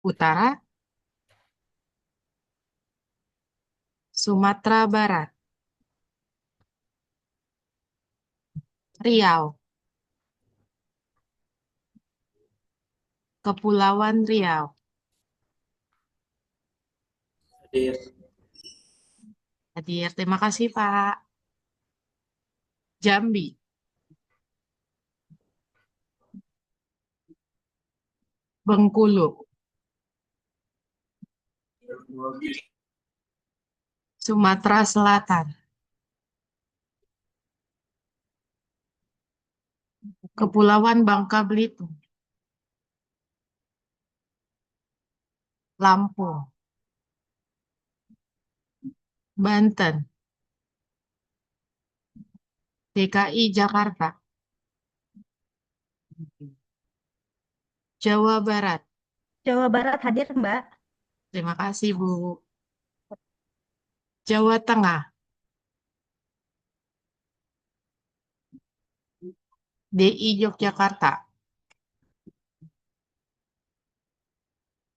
Utara, Sumatera Barat, Riau, Kepulauan Riau, Hadir. hadir. Terima kasih, Pak. Jambi, Bengkulu, Sumatera Selatan, Kepulauan Bangka Belitung, Lampung, Banten, DKI Jakarta, Jawa Barat. Jawa Barat hadir, Mbak. Terima kasih, Bu. Jawa Tengah, DI Yogyakarta,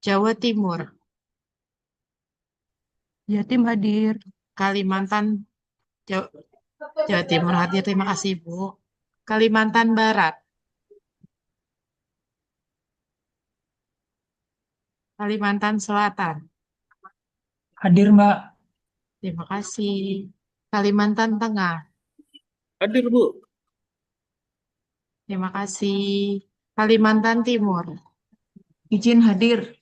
Jawa Timur, Jatim hadir. Kalimantan, Jawa, Jawa Timur hadir. Terima kasih, Bu. Kalimantan Barat, Kalimantan Selatan. Hadir, Mbak. Terima kasih. Kalimantan Tengah. Hadir, Bu. Terima kasih. Kalimantan Timur. Izin hadir.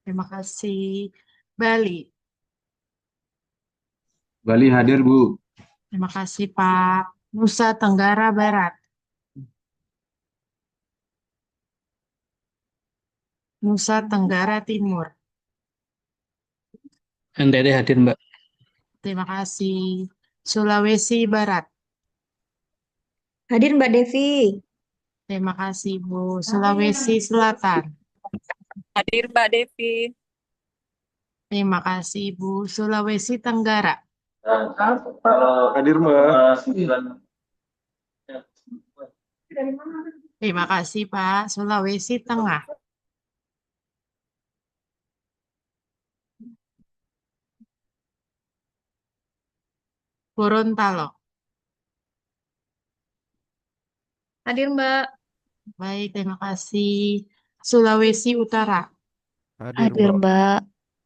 Terima kasih. Bali. Bali hadir, Bu. Terima kasih, Pak. Nusa Tenggara Barat. Nusa Tenggara Timur. NTT hadir, Mbak. Terima kasih. Sulawesi Barat. Hadir Mbak Devi. Terima kasih, Bu. Sulawesi Selatan. Hadir Mbak Devi. Terima kasih, Bu. Sulawesi Tenggara. Hadir, Mbak. Terima kasih, Pak. Sulawesi Tengah. Gorontalo. Hadir Mbak. Baik, terima kasih. Sulawesi Utara. Hadir Hadir Mbak Mbak.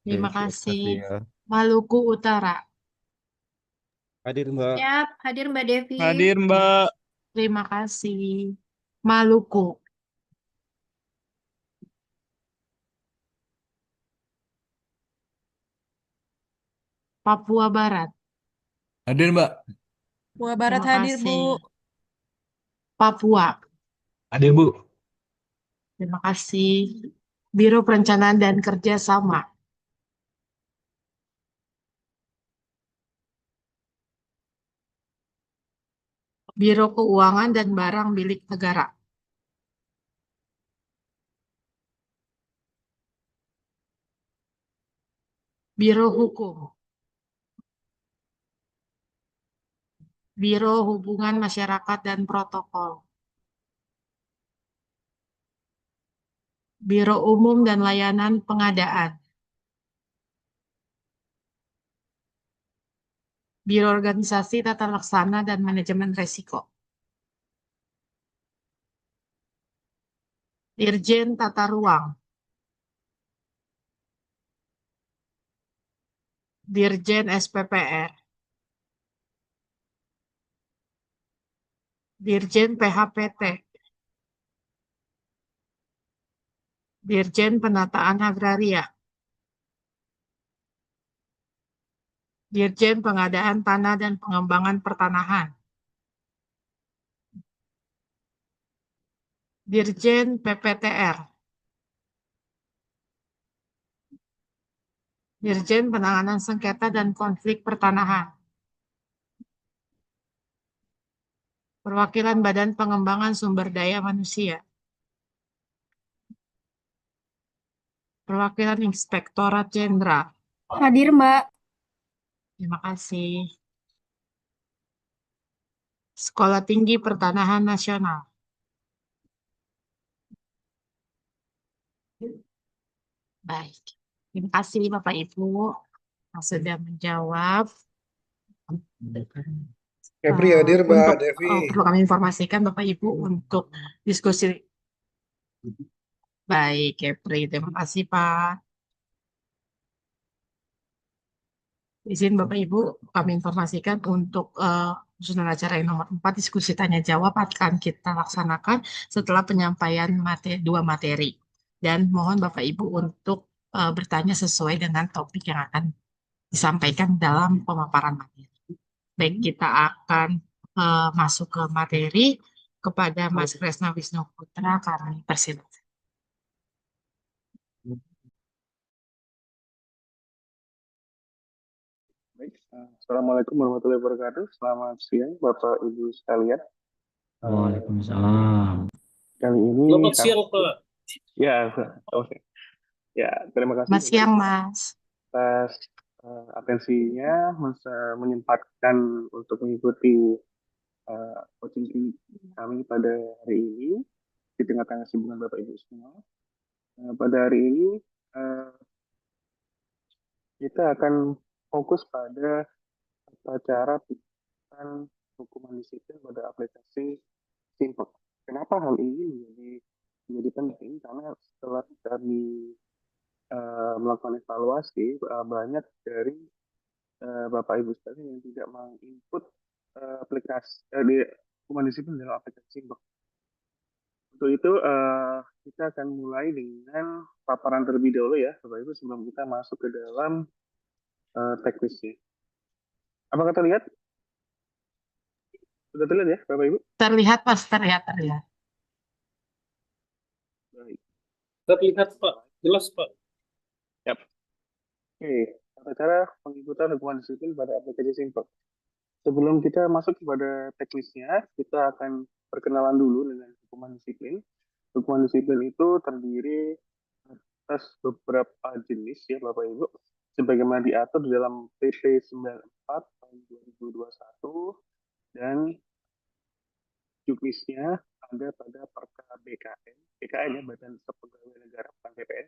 Terima Devi kasih. Octavia. Maluku Utara. Hadir Mbak. Siap, hadir Mbak Devi. Hadir Mbak. Terima kasih. Maluku. Papua Barat. Hadir, Mbak. Papua Barat Terima hadir Bu. kasih. Papua. Hadir, Bu. Terima kasih. Biro Perencanaan dan Kerjasama. Biro Keuangan dan Barang Milik Negara. Biro Hukum. Biro Hubungan Masyarakat dan Protokol. Biro Umum dan Layanan Pengadaan. Biro Organisasi Tata Laksana dan Manajemen Resiko. Dirjen Tata Ruang. Dirjen SPPR. Dirjen PHPT. Dirjen Penataan Agraria. Dirjen Pengadaan Tanah dan Pengembangan Pertanahan. Dirjen PPTR. Dirjen Penanganan Sengketa dan Konflik Pertanahan. Perwakilan Badan Pengembangan Sumber Daya Manusia. Perwakilan Inspektorat Jenderal. Hadir Mbak. Terima kasih. Sekolah Tinggi Pertanahan Nasional. Baik. Terima kasih Bapak Ibu yang sudah menjawab. Kepri hadir Mbak Untuk Devi. perlu kami informasikan Bapak Ibu untuk diskusi. Baik, Kepri. Terima kasih Pak. Izin Bapak Ibu, kami informasikan untuk susunan acara yang nomor 4, diskusi tanya jawab akan kita laksanakan setelah penyampaian dua materi. Dan mohon Bapak Ibu untuk bertanya sesuai dengan topik yang akan disampaikan dalam pemaparan materi. Baik, kita akan masuk ke materi kepada Mas Kresna Wisnu Putra, kami persilakan. Baik, Assalamualaikum warahmatullahi wabarakatuh. Selamat siang Bapak Ibu sekalian. Waalaikumsalam. Kali ini Selamat siang, Pak. ya, oke. Ya, terima kasih Mas siang, Mas. atas atensinya menyempatkan untuk mengikuti coaching kami pada hari ini di tengah-tengah kesibukan Bapak Ibu semua. Pada hari ini kita akan fokus pada cara penerapan hukuman disiplin pada aplikasi Simple. Kenapa hal ini menjadi penting? Karena setelah kami melakukan evaluasi, banyak dari Bapak Ibu sekalian yang tidak menginput aplikasi di hukuman disiplin dalam aplikasi Simple. Untuk itu kita akan mulai dengan paparan terlebih dahulu ya, Bapak Ibu, sebelum kita masuk ke dalam teknisnya. Apakah terlihat? Sudah terlihat ya, Bapak Ibu? Terlihat, Mas, terlihat. Baik. Terlihat, Pak. Jelas, Pak. Yap. Oke, tata cara pengikutan hukuman disiplin pada aplikasi Simple. Sebelum kita masuk kepada teknisnya, kita akan perkenalan dulu dengan hukuman disiplin. Hukuman disiplin itu terdiri atas beberapa jenis ya Bapak Ibu, sebagaimana diatur di dalam PP 94 tahun 2021 dan juknisnya ada pada Perka BKN. BKN ya, Badan Kepegawaian Negara, bukan BPN.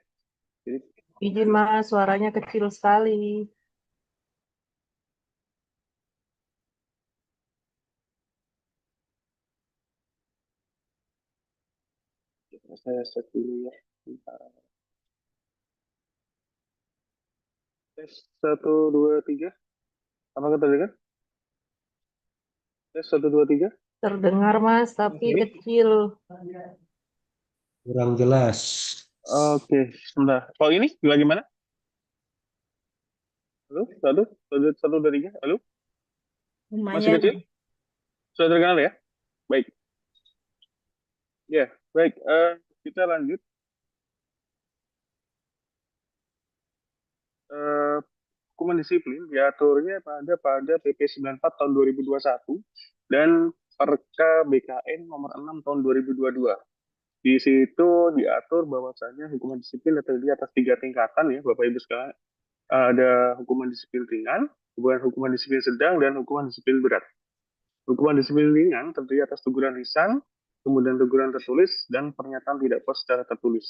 Jadi, Izin Mas, suaranya kecil sekali. saya set dulu ya. Tes 1, 2, 3. Apakah terdengar? Tes 1, 2, 3. Terdengar Mas, tapi Ini? kecil. Kurang jelas. Oke, sebentar. Kalau ini bagaimana? Halo, 1, 1, 2, 3. Halo, masih Lumayan. kecil? Sudah terkenal ya? Baik. Ya, baik. Kita lanjut. Hukuman disiplin diaturnya pada PP 94 tahun 2021 dan Perka BKN nomor 6 tahun 2022. Di situ diatur bahwasanya hukuman disiplin terdiri atas 3 tingkatan ya Bapak Ibu sekalian. Ada hukuman disiplin ringan, hukuman disiplin sedang, dan hukuman disiplin berat. Hukuman disiplin ringan terdiri atas teguran lisan, kemudian teguran tertulis, dan pernyataan tidak puas secara tertulis.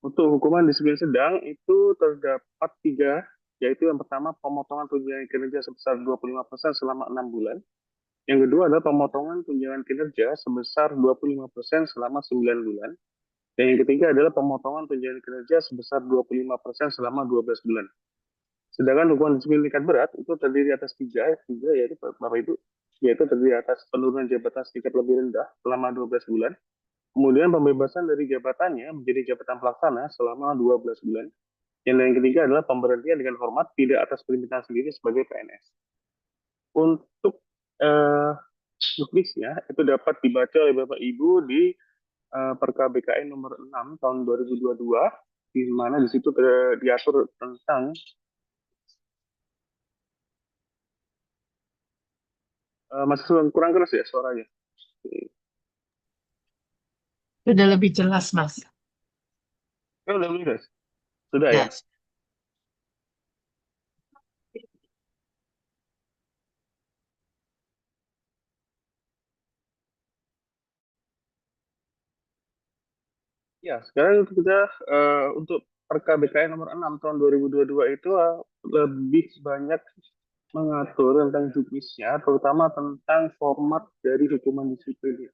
Untuk hukuman disiplin sedang itu terdapat 3, yaitu yang pertama pemotongan tunjangan kinerja sebesar 25% selama 6 bulan. Yang kedua adalah pemotongan tunjangan kinerja sebesar 25% selama 9 bulan. Dan yang ketiga adalah pemotongan tunjangan kinerja sebesar 25% selama 12 bulan. Sedangkan hukuman disiplin tingkat berat itu terdiri atas 3 yaitu Bapak Ibu, yaitu terdiri atas penurunan jabatan setingkat lebih rendah selama 12 bulan, kemudian pembebasan dari jabatannya menjadi jabatan pelaksana selama 12 bulan. Yang ketiga adalah pemberhentian dengan hormat tidak atas permintaan sendiri sebagai PNS. Untuk juknisnya itu dapat dibaca oleh Bapak Ibu di Perka BKN nomor 6 tahun 2022, di mana di situ diatur tentang masih kurang keras ya suaranya. Sudah lebih jelas, Mas. Udah lebih keras? Sudah ya? Yes. Ya, sekarang kita untuk Perka BKN nomor 6 tahun 2022 itu lebih banyak mengatur tentang juknisnya, terutama tentang format dari hukuman disiplin.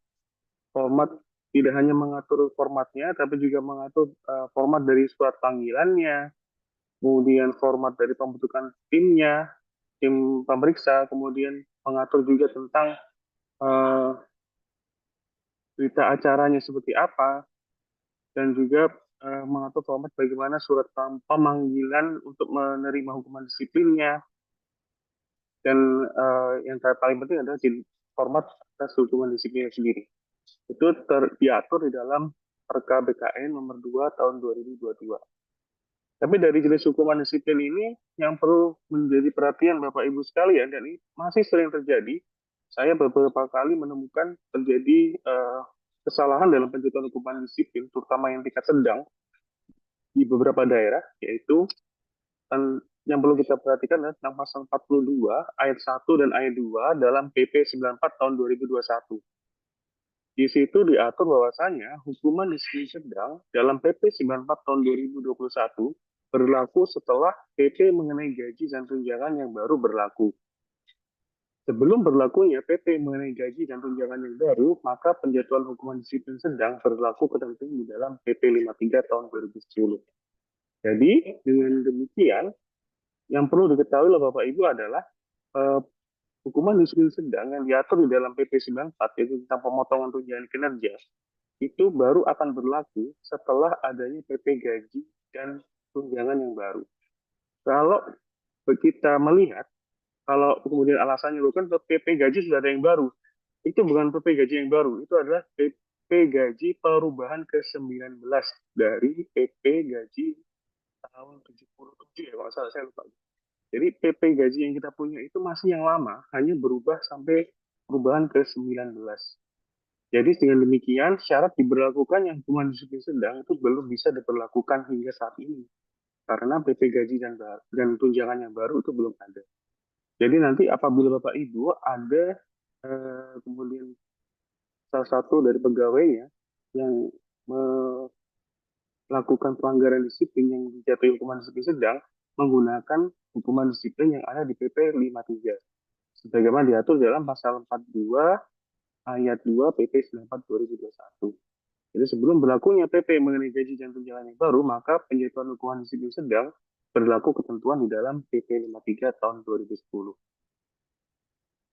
Format tidak hanya mengatur formatnya, tapi juga mengatur format dari surat panggilannya, kemudian format dari pembentukan timnya, tim pemeriksa, kemudian mengatur juga tentang eh, berita acaranya seperti apa, dan juga mengatur format bagaimana surat pemanggilan untuk menerima hukuman disiplinnya, dan yang paling penting adalah format atas hukuman disiplinnya sendiri. Itu diatur di dalam Perka BKN nomor 2 tahun 2022. Tapi dari jenis hukuman disiplin ini yang perlu menjadi perhatian Bapak Ibu sekalian, dan ini masih sering terjadi, saya beberapa kali menemukan terjadi kesalahan dalam penjatuhan hukuman disiplin, terutama yang tingkat sedang di beberapa daerah, yaitu yang perlu kita perhatikan adalah tentang pasal 42 ayat 1 dan ayat 2 dalam PP 94 tahun 2021. Di situ diatur bahwasanya hukuman disiplin sedang dalam PP 94 tahun 2021 berlaku setelah PP mengenai gaji dan tunjangan yang baru berlaku. Sebelum berlakunya PP mengenai gaji dan tunjangan yang baru, maka penjatuhan hukuman disiplin sedang berlaku ketentuan di dalam PP 53 tahun 2010. Jadi, dengan demikian, yang perlu diketahui oleh Bapak Ibu adalah hukuman disiplin sedang yang diatur di dalam PP 94, yaitu tentang pemotongan tunjangan kinerja, itu baru akan berlaku setelah adanya PP gaji dan tunjangan yang baru. Kalau kita melihat, kalau kemudian alasannya bukan PP gaji sudah ada yang baru, itu bukan PP gaji yang baru, itu adalah PP gaji perubahan ke-19 dari PP gaji tahun 77 ya, kalau salah saya lupa. Jadi PP gaji yang kita punya itu masih yang lama, hanya berubah sampai perubahan ke-19. Jadi dengan demikian, syarat diberlakukan yang hukuman disiplin sedang itu belum bisa diberlakukan hingga saat ini. Karena PP gaji dan tunjangan yang baru itu belum ada. Jadi nanti apabila Bapak Ibu ada kemudian salah satu dari pegawainya yang melakukan pelanggaran disiplin yang dijatuhi hukuman disiplin sedang menggunakan hukuman disiplin yang ada di PP 53. Sebagaimana diatur dalam pasal 42 ayat 2 PP 94 2021. Jadi sebelum berlakunya PP mengenai gaji dan tunjangan yang baru, maka penjatuhan hukuman disiplin sedang berlaku ketentuan di dalam PP 53 tahun 2010.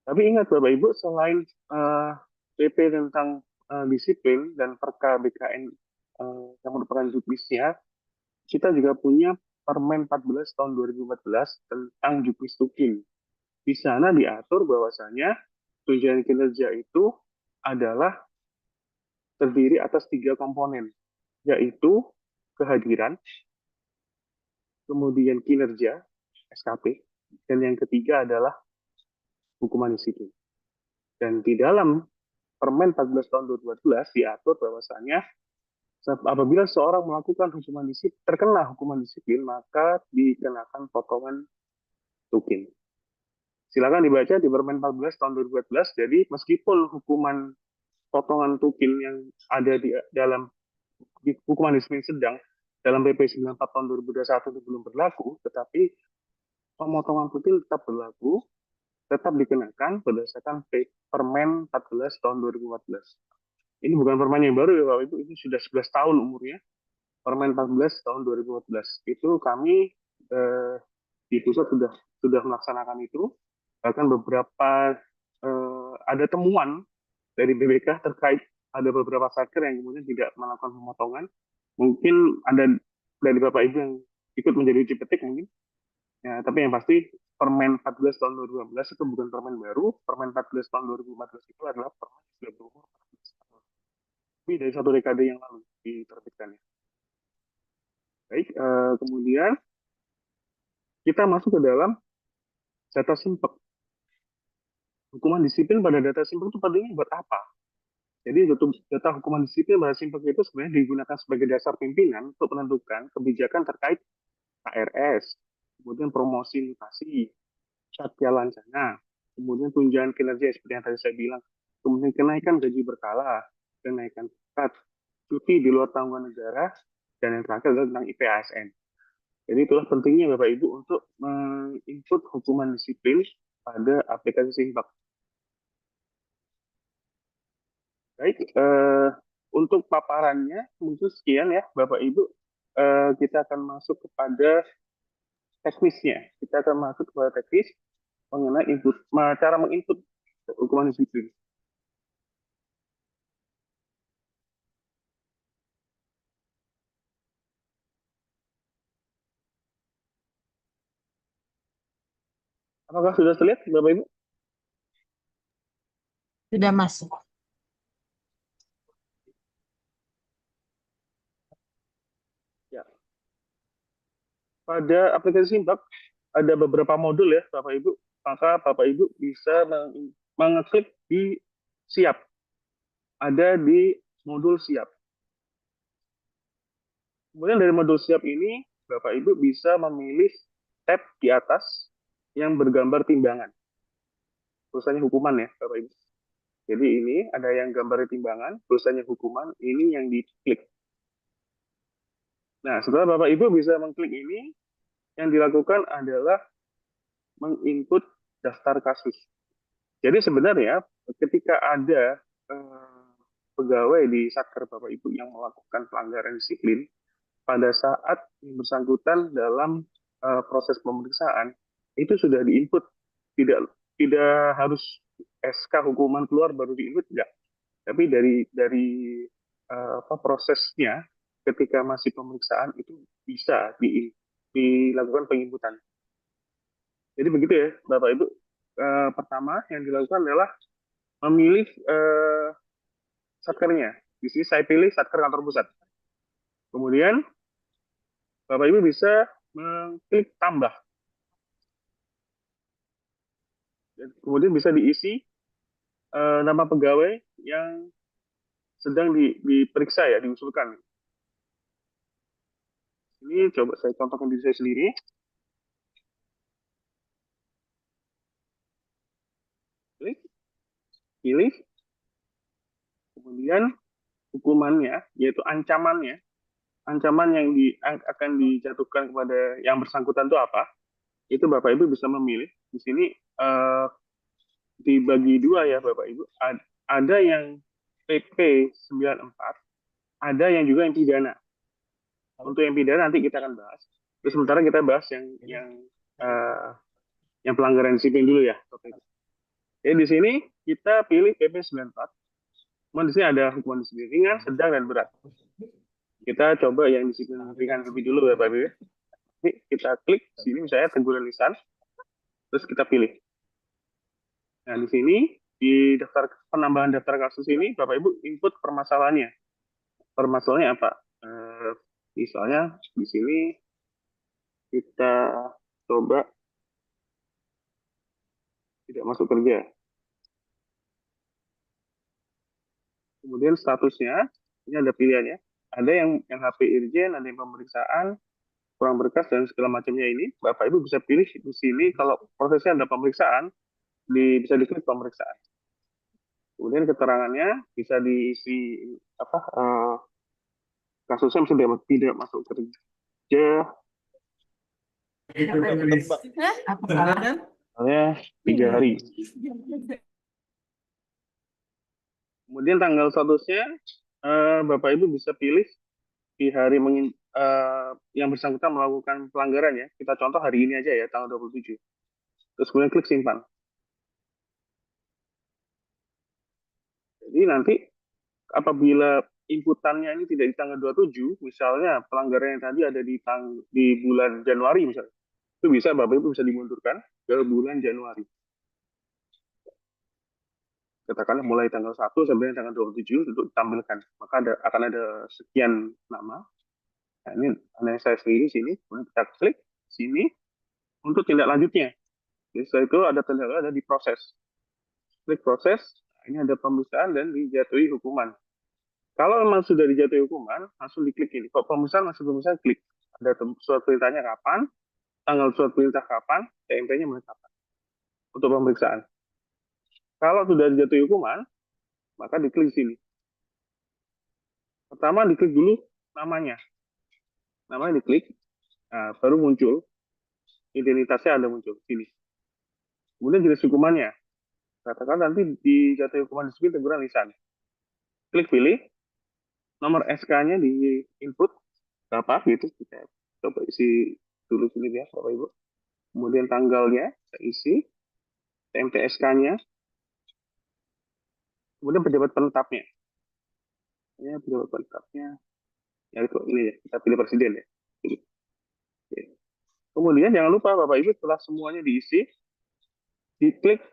Tapi ingat Bapak Ibu, selain PP tentang disiplin dan Perka BKN yang merupakan juknisnya, kita juga punya Permen 14 tahun 2014 tentang juknis tukin. Di sana diatur bahwasanya tunjangan kinerja itu adalah terdiri atas 3 komponen, yaitu kehadiran, kemudian kinerja, SKP, dan yang ketiga adalah hukuman disiplin. Dan di dalam Permen 14 tahun 2014 diatur bahwasanya apabila seorang melakukan hukuman disiplin, terkena hukuman disiplin, maka dikenakan potongan tukin. Silakan dibaca di Permen 14 tahun 2014. Jadi meskipun hukuman potongan tukin yang ada di dalam hukuman disiplin sedang dalam PP 94 tahun 2021 itu belum berlaku, tetapi pemotongan tukin tetap berlaku, tetap dikenakan berdasarkan Permen 14 tahun 2014. Ini bukan permen yang baru ya Bapak Ibu, ini sudah 11 tahun umurnya. Permen 14 tahun 2014. Itu kami di pusat sudah melaksanakan itu. Bahkan beberapa ada temuan dari BBK terkait ada beberapa satker yang kemudian tidak melakukan pemotongan. Mungkin ada dari Bapak Ibu yang ikut menjadi uji petik mungkin. Ya, tapi yang pasti Permen 14 tahun 2015 itu bukan permen baru. Permen 14 tahun 2014 itu adalah permen yang sudah berumur 14 tahun. Lebih dari 1 dekade yang lalu diterbitkannya. Baik, kemudian kita masuk ke dalam data simpek. Hukuman disiplin pada data simpek itu pentingnya buat apa? Jadi data hukuman disiplin pada simpek itu sebenarnya digunakan sebagai dasar pimpinan untuk menentukan kebijakan terkait KRS, kemudian promosi mutasi, satya lancana, kemudian tunjangan kinerja seperti yang tadi saya bilang, kemudian kenaikan gaji berkala, kenaikan pangkat, cuti di luar tanggungan negara, dan yang terakhir adalah tentang IPASN. Jadi itulah pentingnya Bapak Ibu untuk menginput hukuman disiplin pada aplikasi Simbak. Baik, untuk paparannya mungkin sekian ya Bapak Ibu. Kita akan masuk kepada teknisnya. Kita akan masuk kepada teknis mengenai cara menginput hukuman disiplin. Apakah sudah terlihat Bapak Ibu? Sudah masuk. Ya. Pada aplikasi Simbak ada beberapa modul ya Bapak Ibu. Maka Bapak Ibu bisa mengeklik di siap. Ada di modul siap. Kemudian dari modul siap ini Bapak Ibu bisa memilih tab di atas yang bergambar timbangan. Tulisannya hukuman ya Bapak Ibu. Jadi ini ada yang gambar timbangan, tulisannya hukuman, ini yang diklik. Nah, setelah Bapak Ibu bisa mengklik ini, yang dilakukan adalah menginput daftar kasus. Jadi sebenarnya ketika ada pegawai di Satker Bapak Ibu yang melakukan pelanggaran disiplin, pada saat yang bersangkutan dalam proses pemeriksaan, itu sudah diinput. Tidak harus SK hukuman keluar baru diinput, tidak. Tapi dari prosesnya ketika masih pemeriksaan itu bisa dilakukan penginputan. Jadi begitu ya Bapak Ibu. Pertama yang dilakukan adalah memilih satkernya. Di sini saya pilih satker kantor pusat. Kemudian Bapak Ibu bisa mengklik tambah. Dan kemudian bisa diisi nama pegawai yang sedang diperiksa ya, diusulkan. Ini coba saya contohkan diri saya sendiri. Klik, pilih, kemudian hukumannya, yaitu ancaman yang akan dijatuhkan kepada yang bersangkutan itu apa? Itu Bapak Ibu bisa memilih. Di sini dibagi dua ya Bapak Ibu. Ada yang PP 94, ada yang juga yang pidana. Untuk yang pidana nanti kita akan bahas. Terus sementara kita bahas yang pelanggaran disiplin dulu ya. Jadi di sini kita pilih PP 94. Kemudian di sini ada hukuman disiplin ringan, sedang, dan berat. Kita coba yang disiplin ringan lebih dulu ya Bapak Ibu. Ini kita klik sini misalnya teguran lisan, terus kita pilih. Nah di sini di daftar penambahan daftar kasus ini Bapak Ibu input permasalahannya. Permasalahannya apa? Misalnya di sini kita coba tidak masuk kerja. Kemudian statusnya ini ada pilihannya. Ada yang HP Irjen, ada yang pemeriksaan, kurang berkas dan segala macamnya ini. Bapak Ibu bisa pilih di sini kalau prosesnya ada pemeriksaan, bisa diklik pemeriksaan. Kemudian keterangannya bisa diisi kasusnya misalnya tidak masuk kerja, misalnya 3 hari. Kemudian tanggal statusnya Bapak Ibu bisa pilih di hari yang bersangkutan melakukan pelanggaran ya. Kita contoh hari ini aja ya, tanggal 27. Terus kemudian klik simpan. Jadi nanti apabila inputannya ini tidak di tanggal 27, misalnya pelanggaran yang tadi ada di bulan Januari misalnya, itu bisa Bapak Ibu bisa dimundurkan ke bulan Januari. Katakanlah mulai tanggal 1 sampai tanggal 27 untuk ditampilkan. Maka akan ada sekian nama. Nah, ini analisa saya sendiri sini, kemudian kita klik sini untuk tindak lanjutnya. Jadi setelah itu ada tindak lanjut, ada di proses. Klik proses, ini ada pemeriksaan dan dijatuhi hukuman. Kalau memang sudah dijatuhi hukuman, langsung diklik ini. Kalau pemeriksaan masih pemeriksaan, klik. Ada surat perintahnya kapan, tanggal surat perintah kapan, TMP-nya mulai kapan. Untuk pemeriksaan. Kalau sudah dijatuhi hukuman, maka diklik sini. Pertama diklik dulu namanya. namanya diklik, nah, baru muncul identitasnya, ada muncul sini. Kemudian jenis hukumannya, katakan nanti dijatuhi hukuman disiplin teguran lisan. Klik pilih, nomor SK-nya di input berapa gitu, kita coba isi dulu sini ya Bapak Ibu. Kemudian tanggalnya kita isi, TMTSK-nya, kemudian pejabat penetapnya. Ya, pejabat penetapnya, ya itu ini ya, kita pilih presiden ya. Pilih. Oke. Kemudian jangan lupa Bapak Ibu setelah semuanya diisi, diklik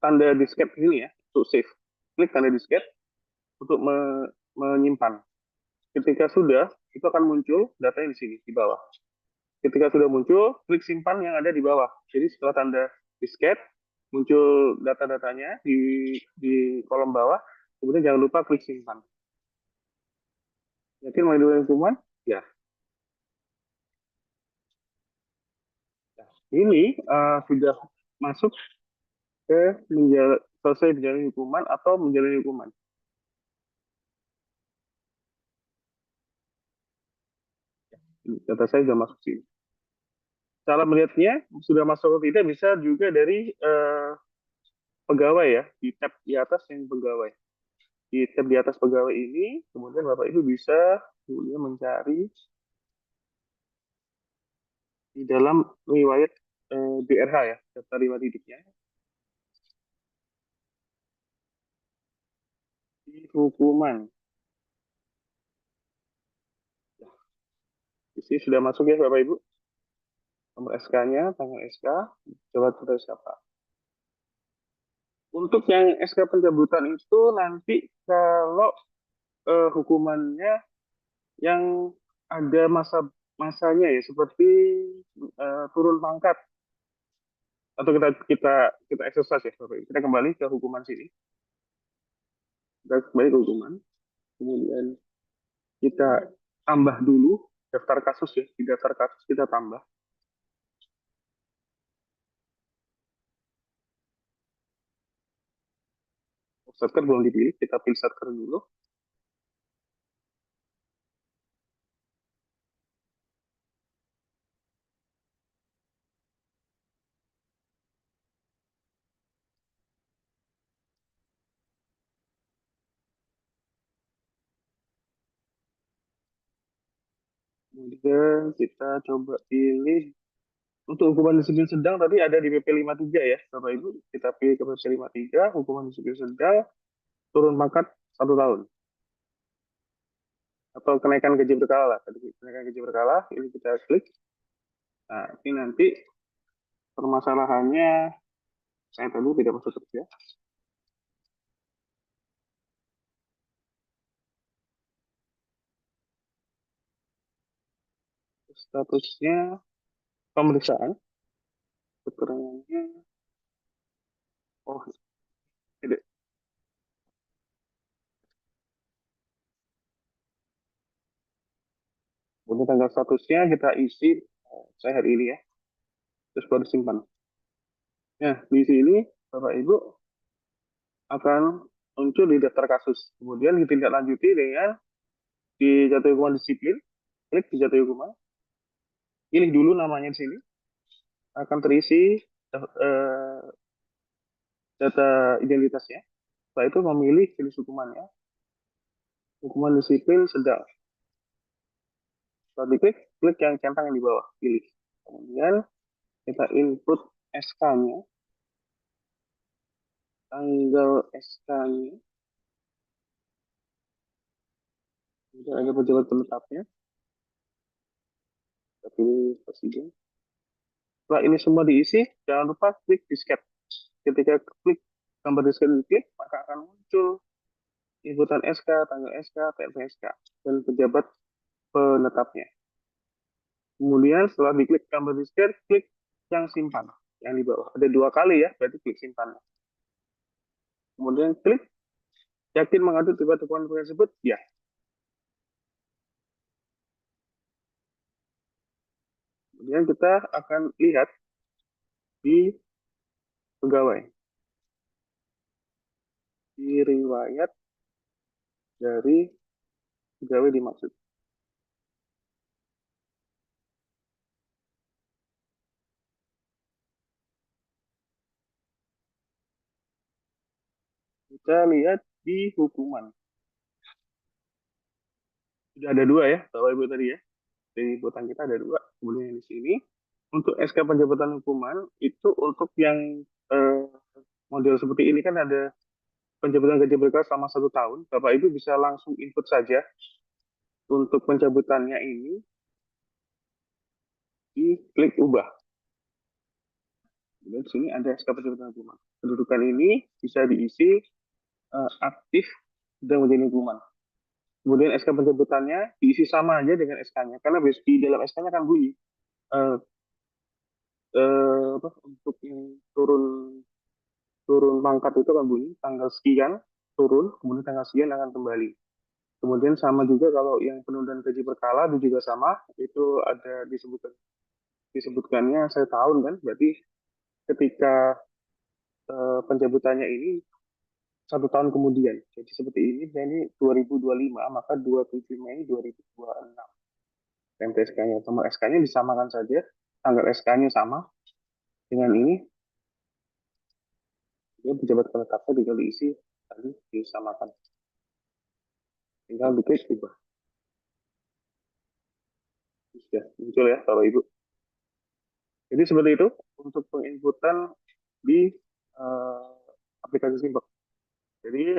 tanda disket ini ya, untuk save. Klik tanda disket untuk menyimpan. Ketika sudah, itu akan muncul datanya di sini, di bawah. Ketika sudah muncul, klik simpan yang ada di bawah. Jadi setelah tanda disket, muncul data-datanya di kolom bawah, kemudian jangan lupa klik simpan. Yakin mau dua hukuman? Ya. Nah, ini sudah masuk ke selesai menjalani hukuman atau menjalani hukuman. Data saya sudah masuk sini. Cara melihatnya sudah masuk atau tidak bisa juga dari pegawai ya, di tab di atas yang pegawai. Di tab di atas pegawai ini, kemudian Bapak Ibu bisa kemudian mencari di dalam riwayat DRH ya, daftar riwayat hidupnya. Di hukuman. Di sini sudah masuk ya Bapak Ibu. Nomor SK-nya, tanggal SK, jawab dari siapa. Untuk yang SK pencabutan itu nanti kalau hukumannya yang ada masanya ya, seperti turun pangkat atau kita exercise ya Bapak Ibu. Kita kembali ke hukuman sini. Kita kembali ke hukuman. Kemudian kita tambah dulu daftar kasus ya. Di daftar kasus kita tambah. Shortcut belum dipilih, kita pilih shortcut dulu. Kemudian kita coba pilih untuk hukuman disiplin sedang tadi ada di PP 53 ya, Bapak Ibu. Kita pilih ke PP 53, hukuman disiplin sedang, turun pangkat 1 tahun. Atau kenaikan gaji berkala lah. Tadi kenaikan gaji berkala, ini kita klik. Nah, ini nanti permasalahannya, saya tadi tidak masuk terus ya. Statusnya pemeriksaan. Keterangannya, oh, tidak. Kemudian tanggal statusnya kita isi, saya hari ini ya, terus baru simpan. Nah, di sini Bapak Ibu akan muncul di daftar kasus. Kemudian ditindaklanjuti dengan dijatuhi hukuman disiplin, klik dijatuhi hukuman, pilih dulu namanya di sini, akan terisi data identitasnya. Setelah itu memilih jenis hukumannya, hukuman disiplin sedang. Setelah diklik, klik yang centang yang di bawah, pilih. Kemudian kita input SK-nya, tanggal SK-nya, kemudian ada pejabat penetapnya, kita pilih presiden. Setelah ini semua diisi, jangan lupa klik disket. Ketika klik gambar disket diklik, maka akan muncul inputan SK, tanggal SK, TMP SK, dan pejabat penetapnya. Kemudian setelah diklik gambar disket, klik yang simpan, yang di bawah. Ada 2 kali ya, berarti klik simpan. Kemudian klik yakin mengatur tiba dokumen tersebut, ya. Kemudian kita akan lihat di pegawai, di riwayat dari pegawai dimaksud. kita lihat di hukuman. Sudah ada dua ya, Bapak Ibu tadi ya. Di liputan kita ada dua. Kemudian di sini untuk SK penjabatan hukuman itu untuk yang model seperti ini kan ada penjabatan gaji berkala selama 1 tahun. Bapak Ibu bisa langsung input saja untuk pencabutannya ini di klik ubah. Kemudian di sini ada SK penjabatan hukuman. Kedudukan ini bisa diisi aktif dan menjadi hukuman. Kemudian SK pencabutannya diisi sama aja dengan SK-nya karena di dalam SK-nya kan bunyi untuk yang turun pangkat itu kan bunyi tanggal sekian turun, kemudian tanggal sekian akan kembali. Kemudian sama juga kalau yang penundaan gaji berkala itu juga sama, itu ada disebutkannya 1 tahun kan, berarti ketika pencabutannya ini 1 tahun kemudian. Jadi seperti ini 2025, maka 27 Mei 2026. Tempe SK-nya, nomor SK-nya disamakan saja, tanggal SK-nya sama dengan ini, ya pejabat penetapnya tinggal diisi, tadi disamakan. Tinggal diklik ubah. Sudah muncul ya, Bapak Ibu. Jadi seperti itu untuk penginputan di aplikasi Simbok. Jadi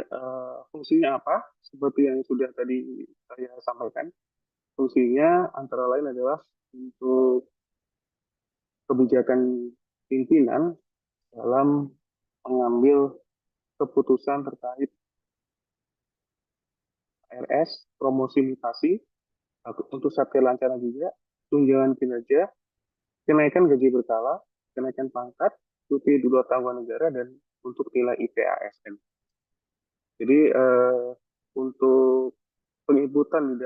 fungsinya apa? Seperti yang sudah tadi saya sampaikan, fungsinya antara lain adalah untuk kebijakan pimpinan dalam mengambil keputusan terkait ARS, promosi mutasi, untuk satker lancana juga, tunjangan kinerja, kenaikan gaji berkala, kenaikan pangkat, cuti 2 tahun negara, dan untuk nilai IPASN. Jadi untuk penginputan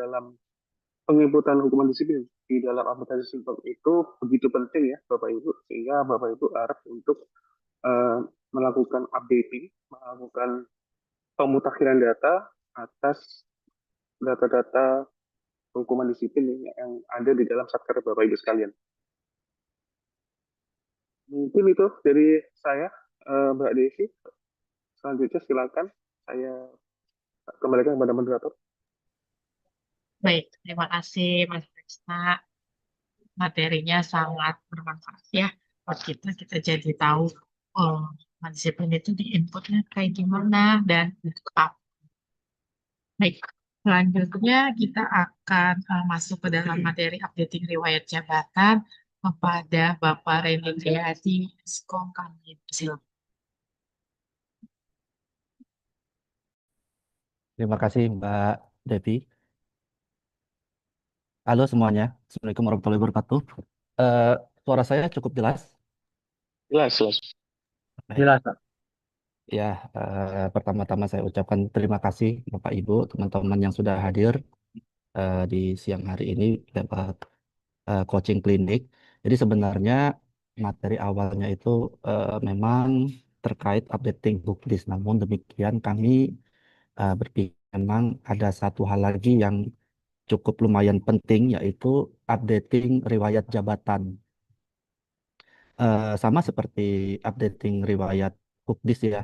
hukuman disiplin di dalam aplikasi Simbok itu begitu penting ya Bapak Ibu, sehingga Bapak Ibu harus untuk melakukan updating, melakukan pemutakhiran data atas data-data hukuman disiplin yang ada di dalam satker Bapak Ibu sekalian. Mungkin itu dari saya, Mbak Desi. Selanjutnya silakan saya kembalikan kepada moderator. Baik, terima kasih Mas Krisna. Materinya sangat bermanfaat ya buat kita. Kita jadi tahu disiplin itu di inputnya kayak gimana dan untuk apa. Baik, selanjutnya kita akan masuk ke dalam materi updating riwayat jabatan kepada Bapak Reni Triadi, Skom kami. Silakan. Terima kasih Mbak Devi. Halo semuanya, Assalamualaikum warahmatullahi wabarakatuh. Suara saya cukup jelas? Jelas. Baik. Jelas, Pak. Ya, pertama-tama saya ucapkan terima kasih Bapak Ibu, teman-teman yang sudah hadir di siang hari ini dapat coaching klinik. Jadi sebenarnya materi awalnya itu memang terkait updating booklis. Namun demikian kami berpikir memang ada satu hal lagi yang cukup lumayan penting, yaitu updating riwayat jabatan. Sama seperti updating riwayat Kukdis ya.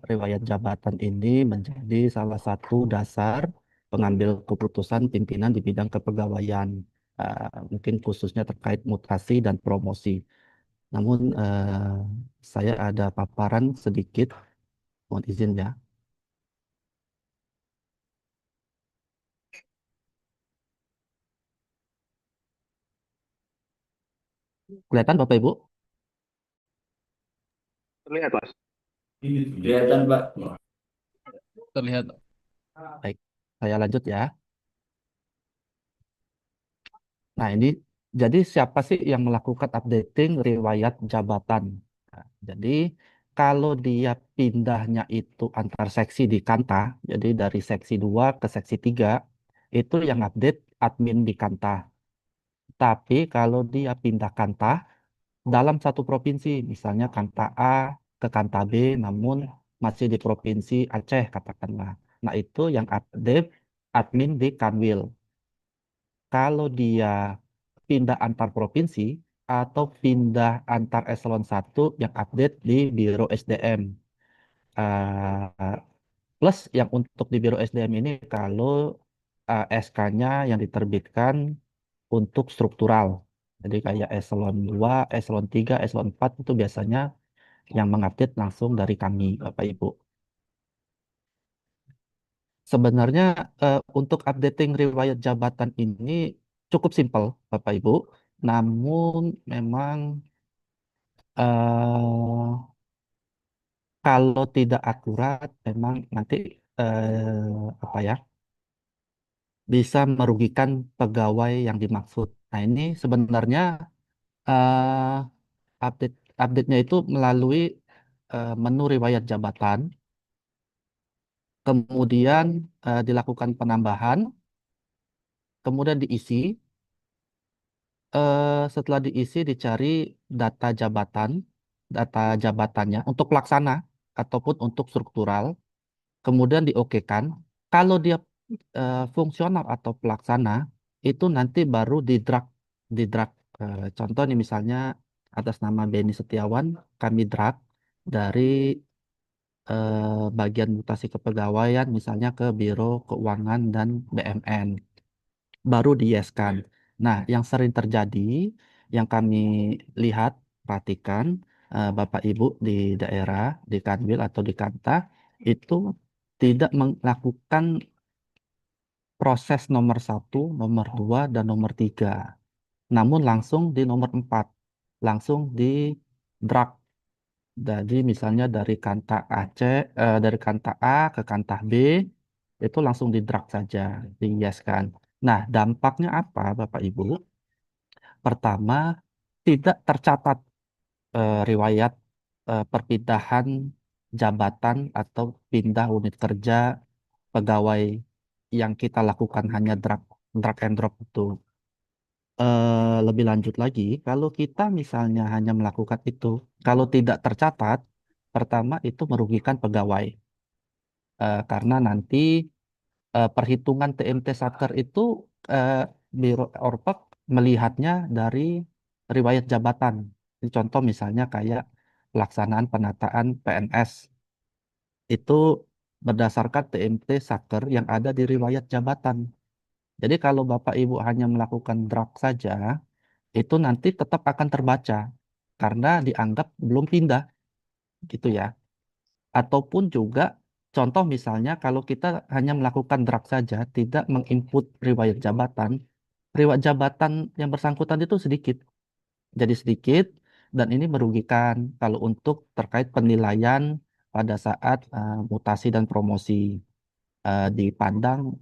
Riwayat jabatan ini menjadi salah satu dasar pengambil keputusan pimpinan di bidang kepegawaian, mungkin khususnya terkait mutasi dan promosi. Namun saya ada paparan sedikit, mohon izin ya. Kelihatan Bapak Ibu? Terlihat, Mas. Kelihatan, Pak. Terlihat. Baik, saya lanjut ya. Nah, ini jadi siapa sih yang melakukan updating riwayat jabatan? Nah, jadi kalau dia pindahnya itu antar seksi di Kanta, jadi dari seksi 2 ke seksi 3, itu yang update admin di Kanta. Tapi kalau dia pindah Kanta dalam satu provinsi, misalnya Kanta A ke Kanta B, namun masih di provinsi Aceh katakanlah. Nah, itu yang update admin di Kanwil. Kalau dia pindah antar provinsi atau pindah antar eselon 1 yang update di Biro SDM. Eh, plus yang untuk di Biro SDM ini kalau SK-nya yang diterbitkan untuk struktural. Jadi kayak eselon 2, eselon 3, eselon 4 itu biasanya yang mengupdate langsung dari kami, Bapak Ibu. Sebenarnya untuk updating riwayat jabatan ini cukup simpel, Bapak Ibu. Namun memang eh, kalau tidak akurat, memang nanti apa ya bisa merugikan pegawai yang dimaksud. Nah, ini sebenarnya eh, update-nya itu melalui menu riwayat jabatan, kemudian dilakukan penambahan, kemudian diisi. Setelah diisi dicari data jabatan, data jabatannya untuk pelaksana ataupun untuk struktural, kemudian diokekan. Kalau dia fungsional atau pelaksana, itu nanti baru di drag. Contoh nih misalnya atas nama Beni Setiawan, kami drag dari bagian mutasi kepegawaian misalnya ke Biro Keuangan dan BMN baru di-yes-kan. Nah, yang sering terjadi, yang kami lihat, perhatikan, Bapak Ibu di daerah, di Kanwil atau di Kanta, itu tidak melakukan proses nomor satu, nomor dua, dan nomor tiga. Namun langsung di nomor empat, langsung di drag. Jadi misalnya dari Kanta Aceh, dari Kanta A ke Kanta B, itu langsung di drag saja, di yes-kan. Nah, dampaknya apa, Bapak Ibu? Pertama, tidak tercatat riwayat perpindahan jabatan atau pindah unit kerja pegawai yang kita lakukan hanya drag and drop itu. Lebih lanjut lagi, kalau kita misalnya hanya melakukan itu, kalau tidak tercatat, pertama itu merugikan pegawai. Karena nanti perhitungan TMT Satker itu eh, Biro Orpek melihatnya dari riwayat jabatan. Ini contoh misalnya kayak pelaksanaan penataan PNS itu berdasarkan TMT Satker yang ada di riwayat jabatan. Jadi kalau Bapak Ibu hanya melakukan draft saja, itu nanti tetap akan terbaca karena dianggap belum pindah gitu ya. Ataupun juga contoh misalnya kalau kita hanya melakukan drag saja, tidak menginput riwayat jabatan yang bersangkutan itu sedikit. Jadi sedikit dan ini merugikan kalau untuk terkait penilaian pada saat mutasi dan promosi. Dipandang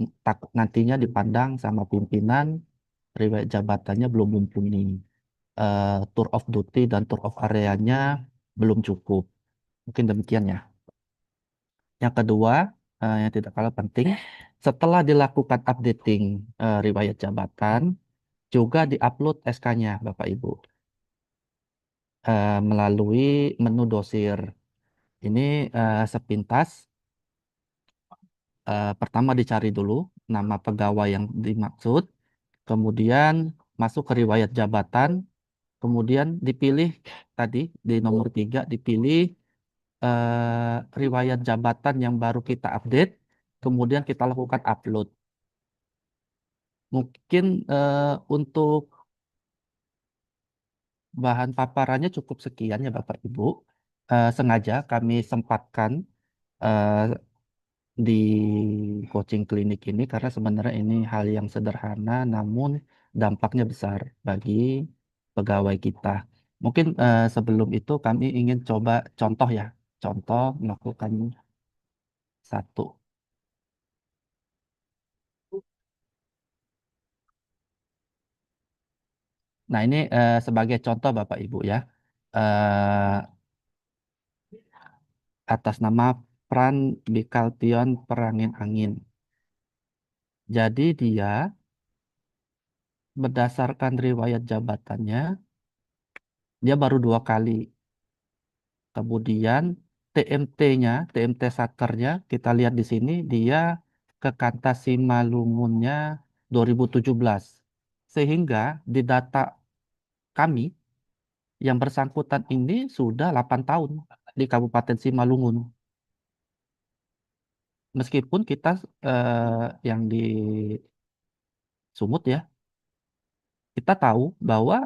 nantinya dipandang sama pimpinan riwayat jabatannya belum mumpuni. Tour of duty dan tour of areanya belum cukup. Mungkin demikian ya. Yang kedua, yang tidak kalah penting, setelah dilakukan updating riwayat jabatan, juga diupload SK-nya, Bapak Ibu, melalui menu dosir. Ini sepintas, pertama dicari dulu nama pegawai yang dimaksud, kemudian masuk ke riwayat jabatan, kemudian dipilih tadi di nomor 3 dipilih riwayat jabatan yang baru kita update, kemudian kita lakukan upload. Mungkin untuk bahan paparannya cukup sekian ya Bapak Ibu. Sengaja kami sempatkan eh, di coaching klinik ini karena sebenarnya ini hal yang sederhana namun dampaknya besar bagi pegawai kita. Mungkin sebelum itu kami ingin coba contoh ya, contoh melakukan satu. Nah, ini sebagai contoh Bapak Ibu ya. Eh, Atas nama Pran Bikaltion Perangin Angin. Jadi dia berdasarkan riwayat jabatannya, dia baru 2 kali. Kemudian TMT-nya, TMT Satkernya, kita lihat di sini, dia ke Kanta Simalungunnya 2017. Sehingga di data kami, yang bersangkutan ini sudah 8 tahun di Kabupaten Simalungun. meskipun kita yang di Sumut ya, kita tahu bahwa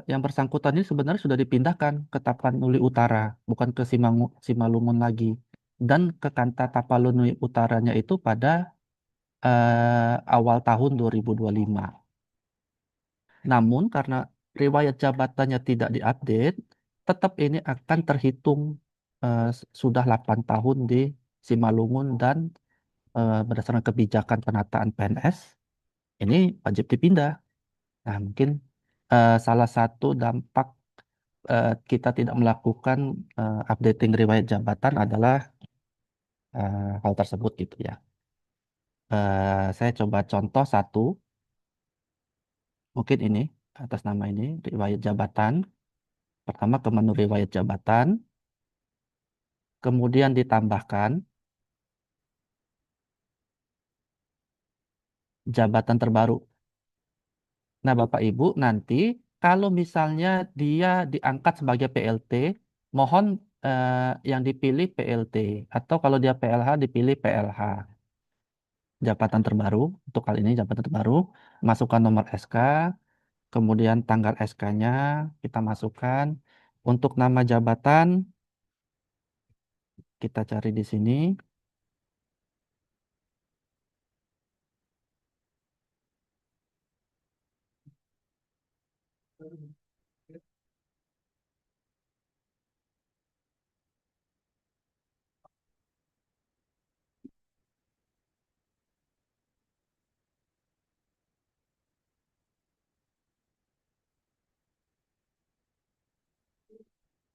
yang bersangkutan ini sebenarnya sudah dipindahkan ke Tapanuli Utara, bukan ke Simalungun lagi. Dan ke Kanta Tapanuli Utaranya itu pada awal tahun 2025. Namun karena riwayat jabatannya tidak diupdate, tetap ini akan terhitung sudah 8 tahun di Simalungun dan berdasarkan kebijakan penataan PNS, ini wajib dipindah. Nah, mungkin salah satu dampak kita tidak melakukan updating riwayat jabatan adalah hal tersebut gitu ya. Saya coba contoh satu, mungkin ini atas nama ini riwayat jabatan. Pertama ke menu riwayat jabatan, kemudian ditambahkan jabatan terbaru. Nah, Bapak Ibu, nanti kalau misalnya dia diangkat sebagai PLT, mohon yang dipilih PLT, atau kalau dia PLH dipilih PLH. Jabatan terbaru, untuk kali ini jabatan terbaru, masukkan nomor SK, kemudian tanggal SK-nya kita masukkan. Untuk nama jabatan, kita cari di sini.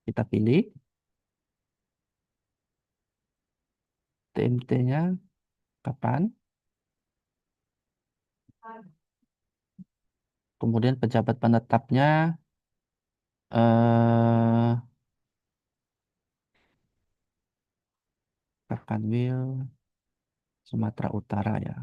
Kita pilih TMT-nya kapan. Kemudian pejabat penetapnya eh Kakanwil Sumatera Utara ya.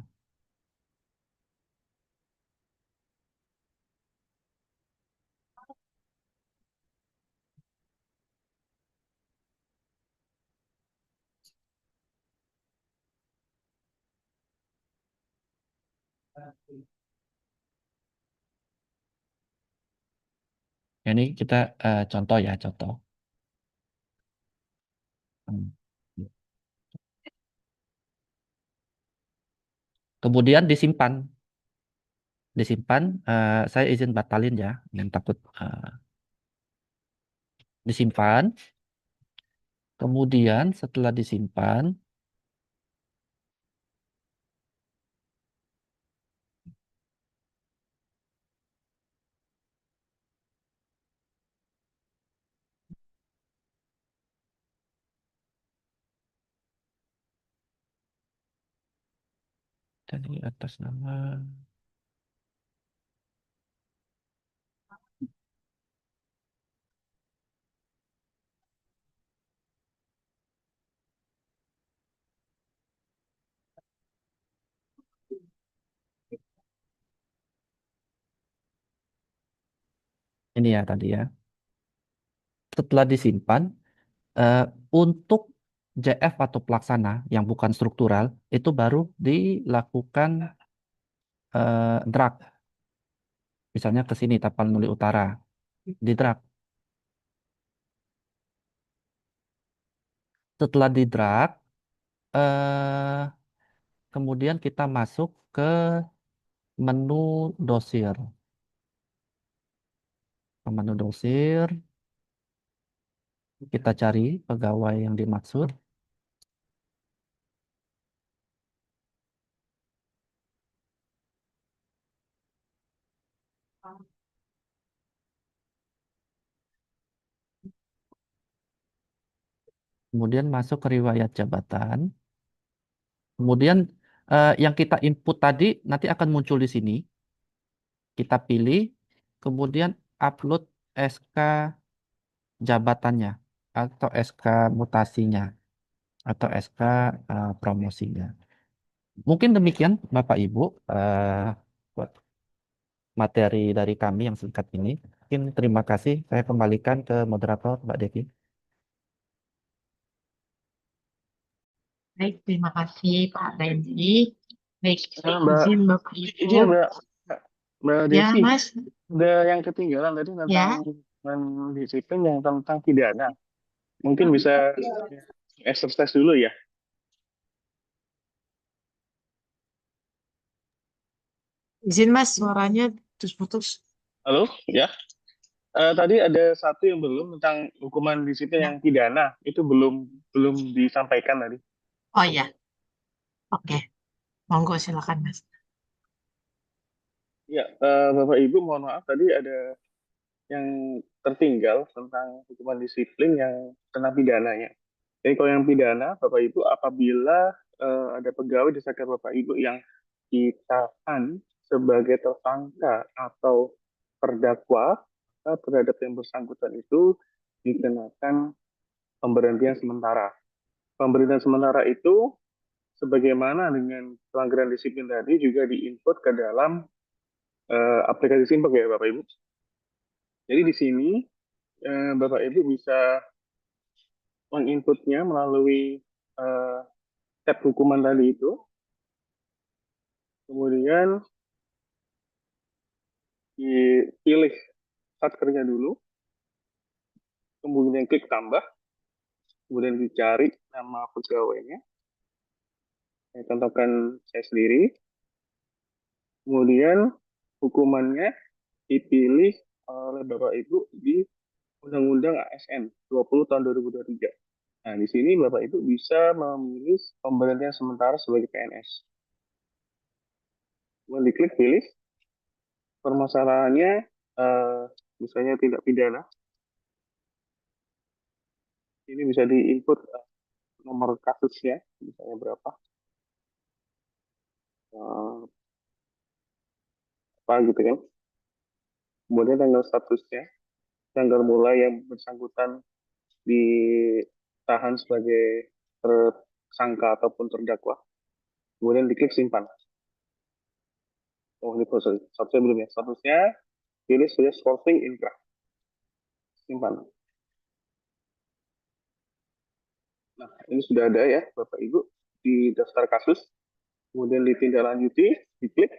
Ini kita contoh ya, contoh. Hmm. Kemudian disimpan. Disimpan, saya izin batalin ya, yang takut disimpan. Kemudian setelah disimpan, tadi atas nama ini ya tadi ya. Setelah disimpan, eh, untuk JF atau pelaksana yang bukan struktural itu baru dilakukan drag. Misalnya ke sini Tapanuli Utara, di drag. Setelah di drag, eh, kemudian kita masuk ke menu dosir. Ke menu dosir, kita cari pegawai yang dimaksud. Kemudian masuk ke riwayat jabatan. Kemudian yang kita input tadi nanti akan muncul di sini. Kita pilih, kemudian upload SK jabatannya atau SK mutasinya atau SK promosinya. Mungkin demikian Bapak Ibu buat materi dari kami yang singkat ini. Mungkin terima kasih. Saya kembalikan ke moderator Mbak Devi. Baik, terima kasih Pak Randy. Baik, Mbak, izin Bapak ini Ibu. ya Mbak Ya, Devi, Mas. ada yang ketinggalan tadi tentang Ya. disiplin yang tentang pidana. Mungkin bisa exercise dulu ya. Izin Mas, suaranya putus-putus. Halo, ya. Tadi ada satu yang belum tentang hukuman disiplin Ya. yang pidana. Itu belum belum disampaikan tadi. Oh ya, oke. Monggo silakan Mas. Ya, Bapak Ibu mohon maaf tadi ada yang tertinggal tentang hukuman disiplin yang kena pidananya. Jadi kalau yang pidana, Bapak Ibu, apabila ada pegawai di sektor Bapak Ibu yang ditahan sebagai tersangka atau terdakwa terhadap yang bersangkutan itu dikenakan pemberhentian sementara. Pemberhentian sementara itu sebagaimana dengan pelanggaran disiplin tadi juga diinput ke dalam aplikasi Simpek ya Bapak Ibu. Jadi di sini Bapak Ibu bisa menginputnya melalui uh, tab hukuman tadi itu. Kemudian dipilih satkernya dulu, kemudian klik tambah, kemudian dicari nama pegawainya. Saya contohkan saya sendiri. Kemudian hukumannya dipilih oleh Bapak Ibu di Undang-Undang ASN 20 tahun 2023. Nah, di sini Bapak Ibu bisa memilih pemberhentian sementara sebagai PNS. Kemudian diklik pilih, permasalahannya misalnya tindak pidana. Ini bisa diinput nomor kasusnya, misalnya berapa, apa gitu kan. Kemudian tanggal statusnya, tanggal mulai yang bersangkutan ditahan sebagai tersangka ataupun terdakwa. Kemudian diklik simpan. Oh, ini proses. Statusnya belum ya. Statusnya pilih sudah solving inkrah. Simpan. Nah, ini sudah ada ya, Bapak Ibu, di daftar kasus. Kemudian ditindaklanjuti, diklik,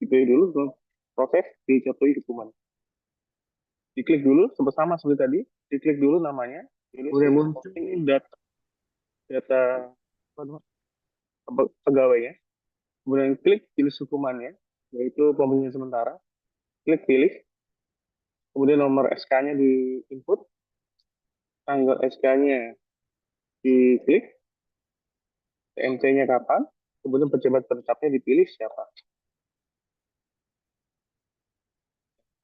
dipilih dulu proses, dijatuhi hukuman. Diklik dulu, sama seperti tadi, diklik dulu namanya, kemudian muncul data data pegawainya, kemudian klik jenis hukumannya, yaitu pemberhentian sementara, klik pilih, kemudian nomor SK-nya di input, tanggal SK-nya diklik, TMC-nya kapan, kemudian pejabat penetapnya dipilih siapa.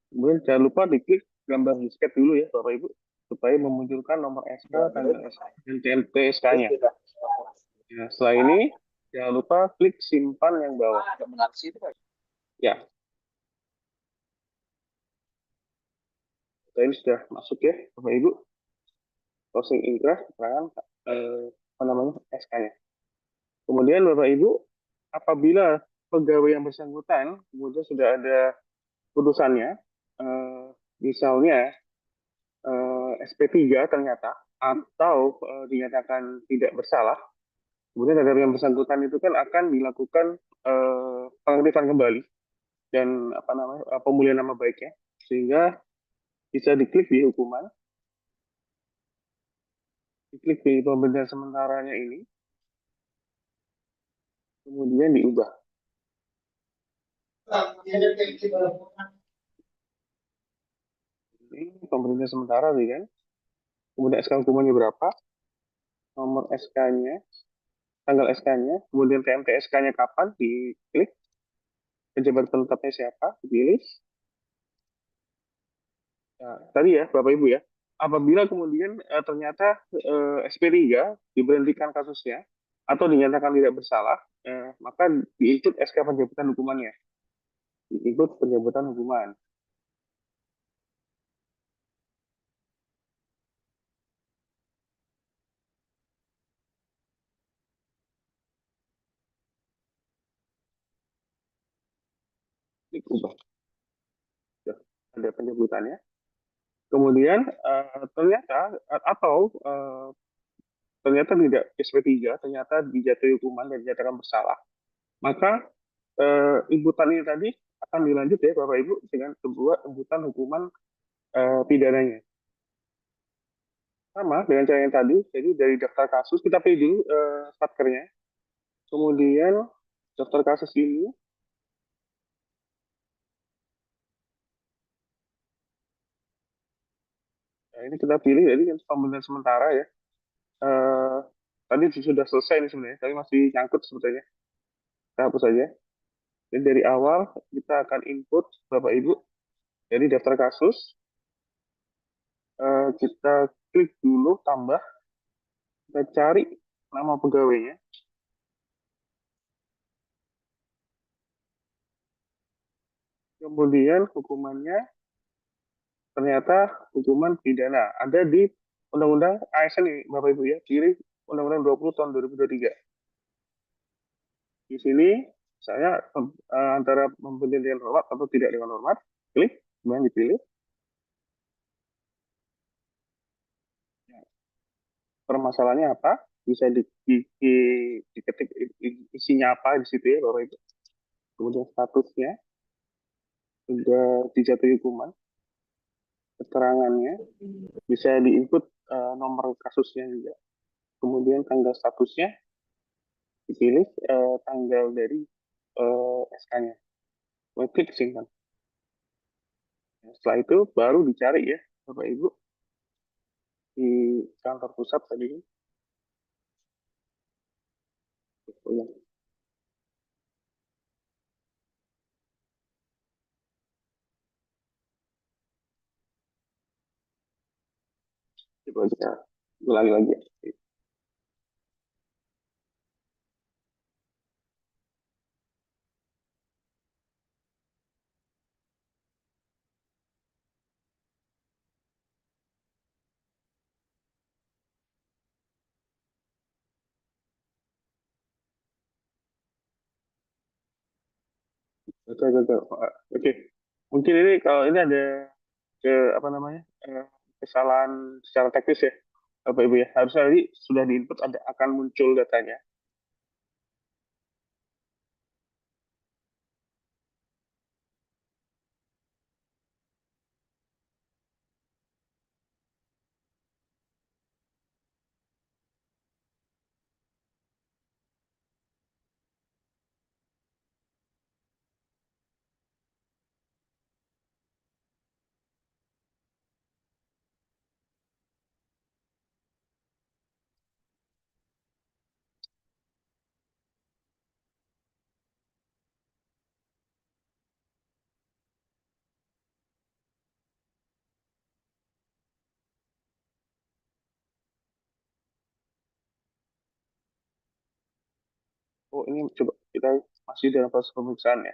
Kemudian jangan lupa diklik gambar disket dulu ya Bapak Ibu, supaya memunculkan nomor SK, tanggal SK, dan TMC SK-nya. Nah, setelah ini jangan lupa klik simpan yang bawah. Ya, ini sudah masuk ya Bapak Ibu. Closing inkrah, keterangan apa namanya SK-nya. Kemudian Bapak Ibu, apabila pegawai yang bersangkutan kemudian sudah ada putusannya, misalnya SP3 ternyata atau dinyatakan tidak bersalah, kemudian terhadap yang bersangkutan itu kan akan dilakukan pengaktifan kembali dan apa namanya pemulihan nama baiknya, sehingga bisa diklik di hukuman, diklik di pemberhentian sementaranya ini, kemudian diubah. Ini pemberhentian sementara nih kan. Kemudian SK hukumannya berapa, nomor SK-nya, tanggal SK-nya, kemudian TMT SK-nya kapan, diklik, pejabat penetapnya siapa, dipilih. Nah, tadi ya Bapak Ibu ya, apabila kemudian ternyata SP3 diberhentikan kasusnya atau dinyatakan tidak bersalah, maka diikut SK penjemputan hukumannya, diikut penjemputan hukuman. Diubah. Ada penjemputannya. Kemudian ternyata atau ternyata tidak SP3, ternyata dijatuhi hukuman dan dinyatakan bersalah, maka inputan ini tadi akan dilanjut ya Bapak Ibu dengan sebuah inputan hukuman pidananya. Sama dengan cara yang tadi, jadi dari daftar kasus kita pilih dulu statkernya, kemudian daftar kasus ini nah, ini kita pilih jadi pemberhentian sementara ya. Eh, tadi sudah selesai ini sebenarnya, tapi masih nyangkut sebetulnya. Kita hapus saja. Jadi dari awal kita akan input Bapak Ibu dari daftar kasus. Kita klik dulu tambah, kita cari nama pegawainya. Kemudian hukumannya ternyata hukuman pidana. Ada di Undang-Undang ASN nih Bapak Ibu ya, kiri Undang-Undang 20 tahun 2023. Di sini saya antara memberhentikan dengan hormat atau tidak dengan hormat, klik, kemudian dipilih. Permasalahannya apa? Bisa diketik isinya apa di situ ya Bapak Ibu. Kemudian statusnya sudah dijatuhi hukuman, keterangannya bisa diinput nomor kasusnya juga. Kemudian tanggal statusnya dipilih tanggal dari SK-nya. Klik simpan. Setelah itu baru dicari ya Bapak Ibu di kantor pusat tadi. Oh, ya. Coba kita ulangi lagi. Betul, betul. Oke. Mungkin ini kalau ini ada apa namanya kesalahan secara teknis ya Bapak Ibu ya. Harusnya tadi sudah diinput ada akan muncul datanya. Oh ini coba kita masih dalam proses pemeriksaan ya.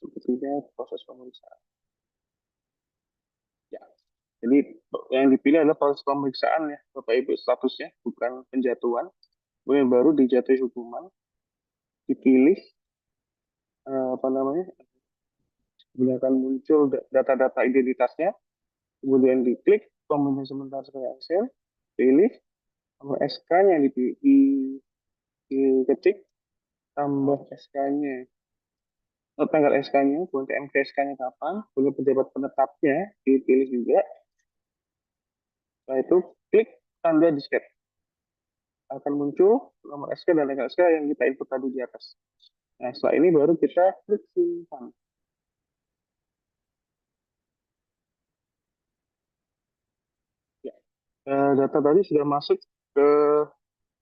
Sepertinya proses pemeriksaan. Ya. Jadi yang dipilih adalah proses pemeriksaan ya Bapak Ibu statusnya bukan penjatuhan. Kemudian baru dijatuhi hukuman, dipilih apa namanya, kemudian akan muncul data-data identitasnya, kemudian diklik pemberhentian sementara sebagai ASN, pilih nomor SK-nya diketik, tambah SK-nya, tanggal SK-nya, kemudian MK SK-nya kapan, kemudian pejabat penetapnya dipilih juga, setelah itu klik tanda disket. Akan muncul nomor SK dan tanggal SK yang kita input tadi di atas. Nah, setelah ini baru kita klik simpan. Ya. Data tadi sudah masuk ke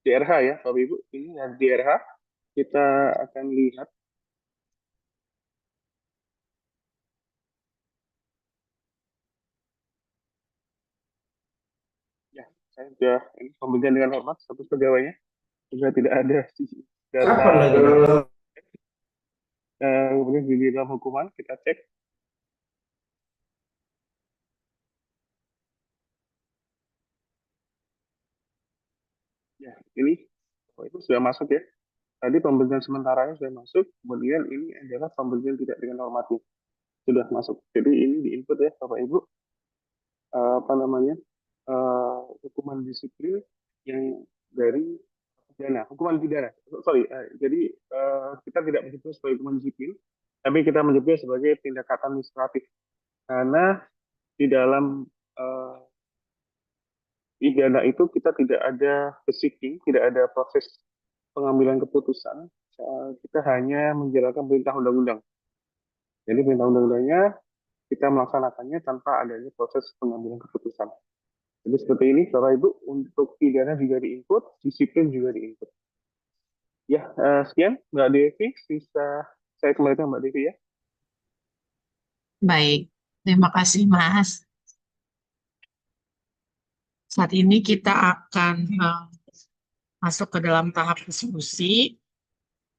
DRH ya, Bapak Ibu. Ini yang DRH. Kita akan lihat. Ya, saya sudah ini pembagian dengan hormat status pegawainya. Sudah tidak ada data. Kemudian di dalam hukuman kita cek. Ya, ini Bapak Ibu sudah masuk ya. Tadi pemberhentian sementaranya sudah masuk, kemudian ini adalah pemberhentian tidak dengan normatif sudah masuk. Jadi ini diinput ya Bapak Ibu apa namanya hukuman disiplin yang dari pidana, hukuman pidana. Sorry, jadi kita tidak menyebutnya sebagai hukuman disiplin, tapi kita menyebutnya sebagai tindakan administratif. Karena di dalam eh, pidana itu kita tidak ada basiking, tidak ada proses pengambilan keputusan. Kita hanya menjalankan perintah undang-undang. Jadi perintah undang-undangnya kita melaksanakannya tanpa adanya proses pengambilan keputusan. Jadi seperti ini, Bapak Ibu, untuk pidana juga di-input, disiplin juga di-input. Ya, sekian Mbak Devi, bisa saya kembalikan Mbak Devi ya. Baik, terima kasih Mas. Saat ini kita akan masuk ke dalam tahap diskusi.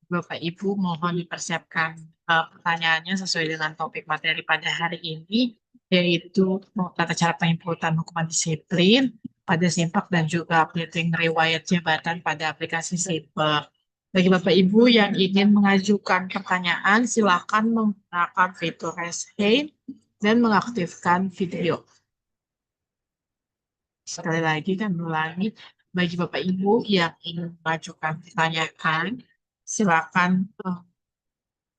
Bapak Ibu mohon dipersiapkan pertanyaannya sesuai dengan topik materi pada hari ini, yaitu tata cara penginputan hukuman disiplin pada SIMPAK dan juga updating riwayat jabatan pada aplikasi SIMPAK. Bagi Bapak Ibu yang ingin mengajukan pertanyaan, silakan menggunakan fitur raise hand dan mengaktifkan video. Sekali lagi kan ulangi, bagi Bapak Ibu yang ingin mengajukan pertanyaan, silakan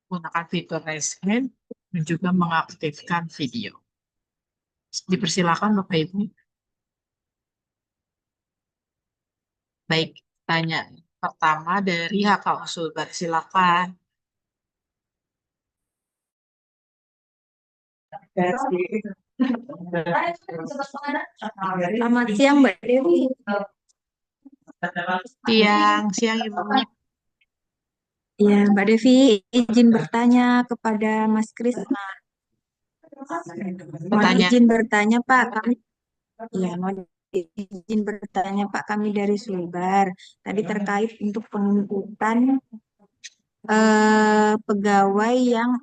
menggunakan fitur raise hand dan juga mengaktifkan video. Dipersilakan Bapak Ibu. Baik, tanya pertama dari HK Sulbar, silakan. Selamat siang Mbak Devi. Siang Ibu. Ya, Mbak Devi izin bertanya kepada Mas Krisna. Mohon Bertanya. izin bertanya Pak, mohon izin bertanya Pak, kami dari Sulbar. Tadi terkait untuk penuntutan pegawai yang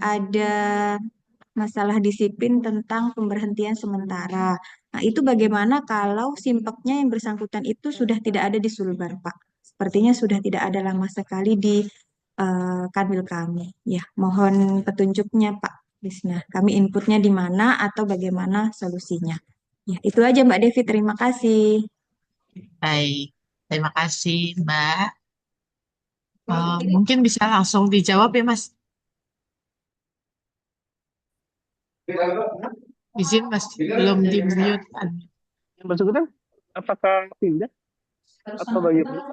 ada masalah disiplin tentang pemberhentian sementara. Nah, itu bagaimana kalau simpeknya yang bersangkutan itu sudah tidak ada di Sulbar, Pak? Sepertinya sudah tidak ada lama sekali di kanwil kami. Ya, mohon petunjuknya, Pak Krisna. Kami inputnya di mana atau bagaimana solusinya? Ya, itu aja Mbak Devi. Terima kasih. Baik, terima kasih Mbak. Mungkin bisa langsung dijawab ya Mas. Izin Mas, belum di-mute. Yang bersangkutan, apakah pindah atau bagaimana?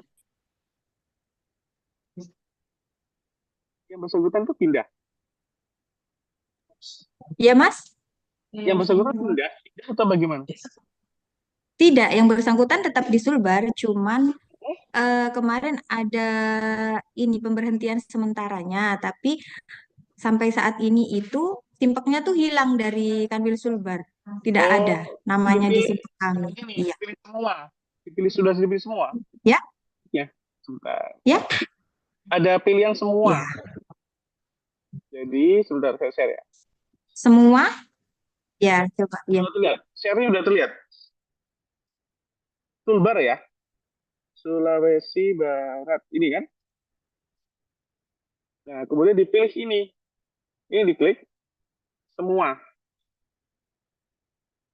Yang bersangkutan itu pindah. Ya, Mas? Yang bersangkutan pindah atau bagaimana? Tidak, yang bersangkutan tetap di Sulbar, cuman kemarin ada ini pemberhentian sementaranya, tapi sampai saat ini itu simpeknya tuh hilang dari Kanwil Sulbar. Tidak ada namanya di simpek kami. Iya. Dipilih semua. Sudah dipilih semua. Ya? Ya, sebentar. Ya? Ada pilihan semua. Ya. Jadi, sebentar saya share ya. Semua? Ya, coba. Ya. Sudah terlihat. Share-nya sudah terlihat. Sulbar ya. Sulawesi Barat. Ini kan? Nah, kemudian dipilih ini. Ini diklik. Semua.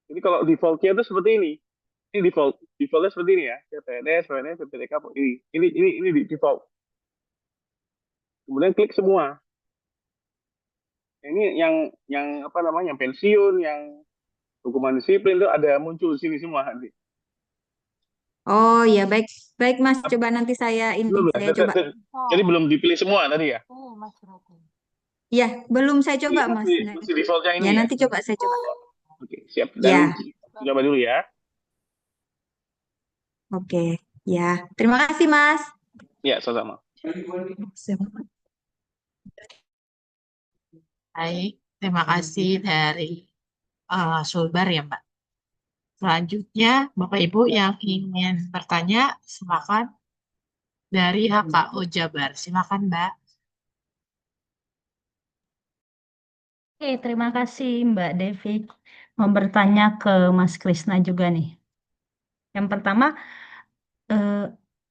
Jadi kalau default-nya itu seperti ini. Ini default. Default-nya seperti ini ya. PPNS, PPNS, PPTK. Ini di default. Kemudian klik semua. Ini yang apa namanya? Yang pensiun, yang hukuman disiplin itu ada muncul di sini semua nanti. Oh ya, baik. Baik Mas, coba nanti saya ini Belum, saya coba. Jadi belum dipilih semua tadi ya? Ya, belum saya coba Mas. Masih defaultnya ini Ya, ya? nanti coba saya coba. Oke, siap. Ya. Dan coba dulu ya. Oke. Ya, terima kasih Mas. Ya, sama-sama. Baik, terima kasih dari Sulbar ya Mbak. Selanjutnya, Bapak Ibu yang ingin bertanya, silakan dari HKO Jabar. Silakan Mbak. Oke, terima kasih Mbak Devi. Mau bertanya ke Mas Krisna juga nih. Yang pertama,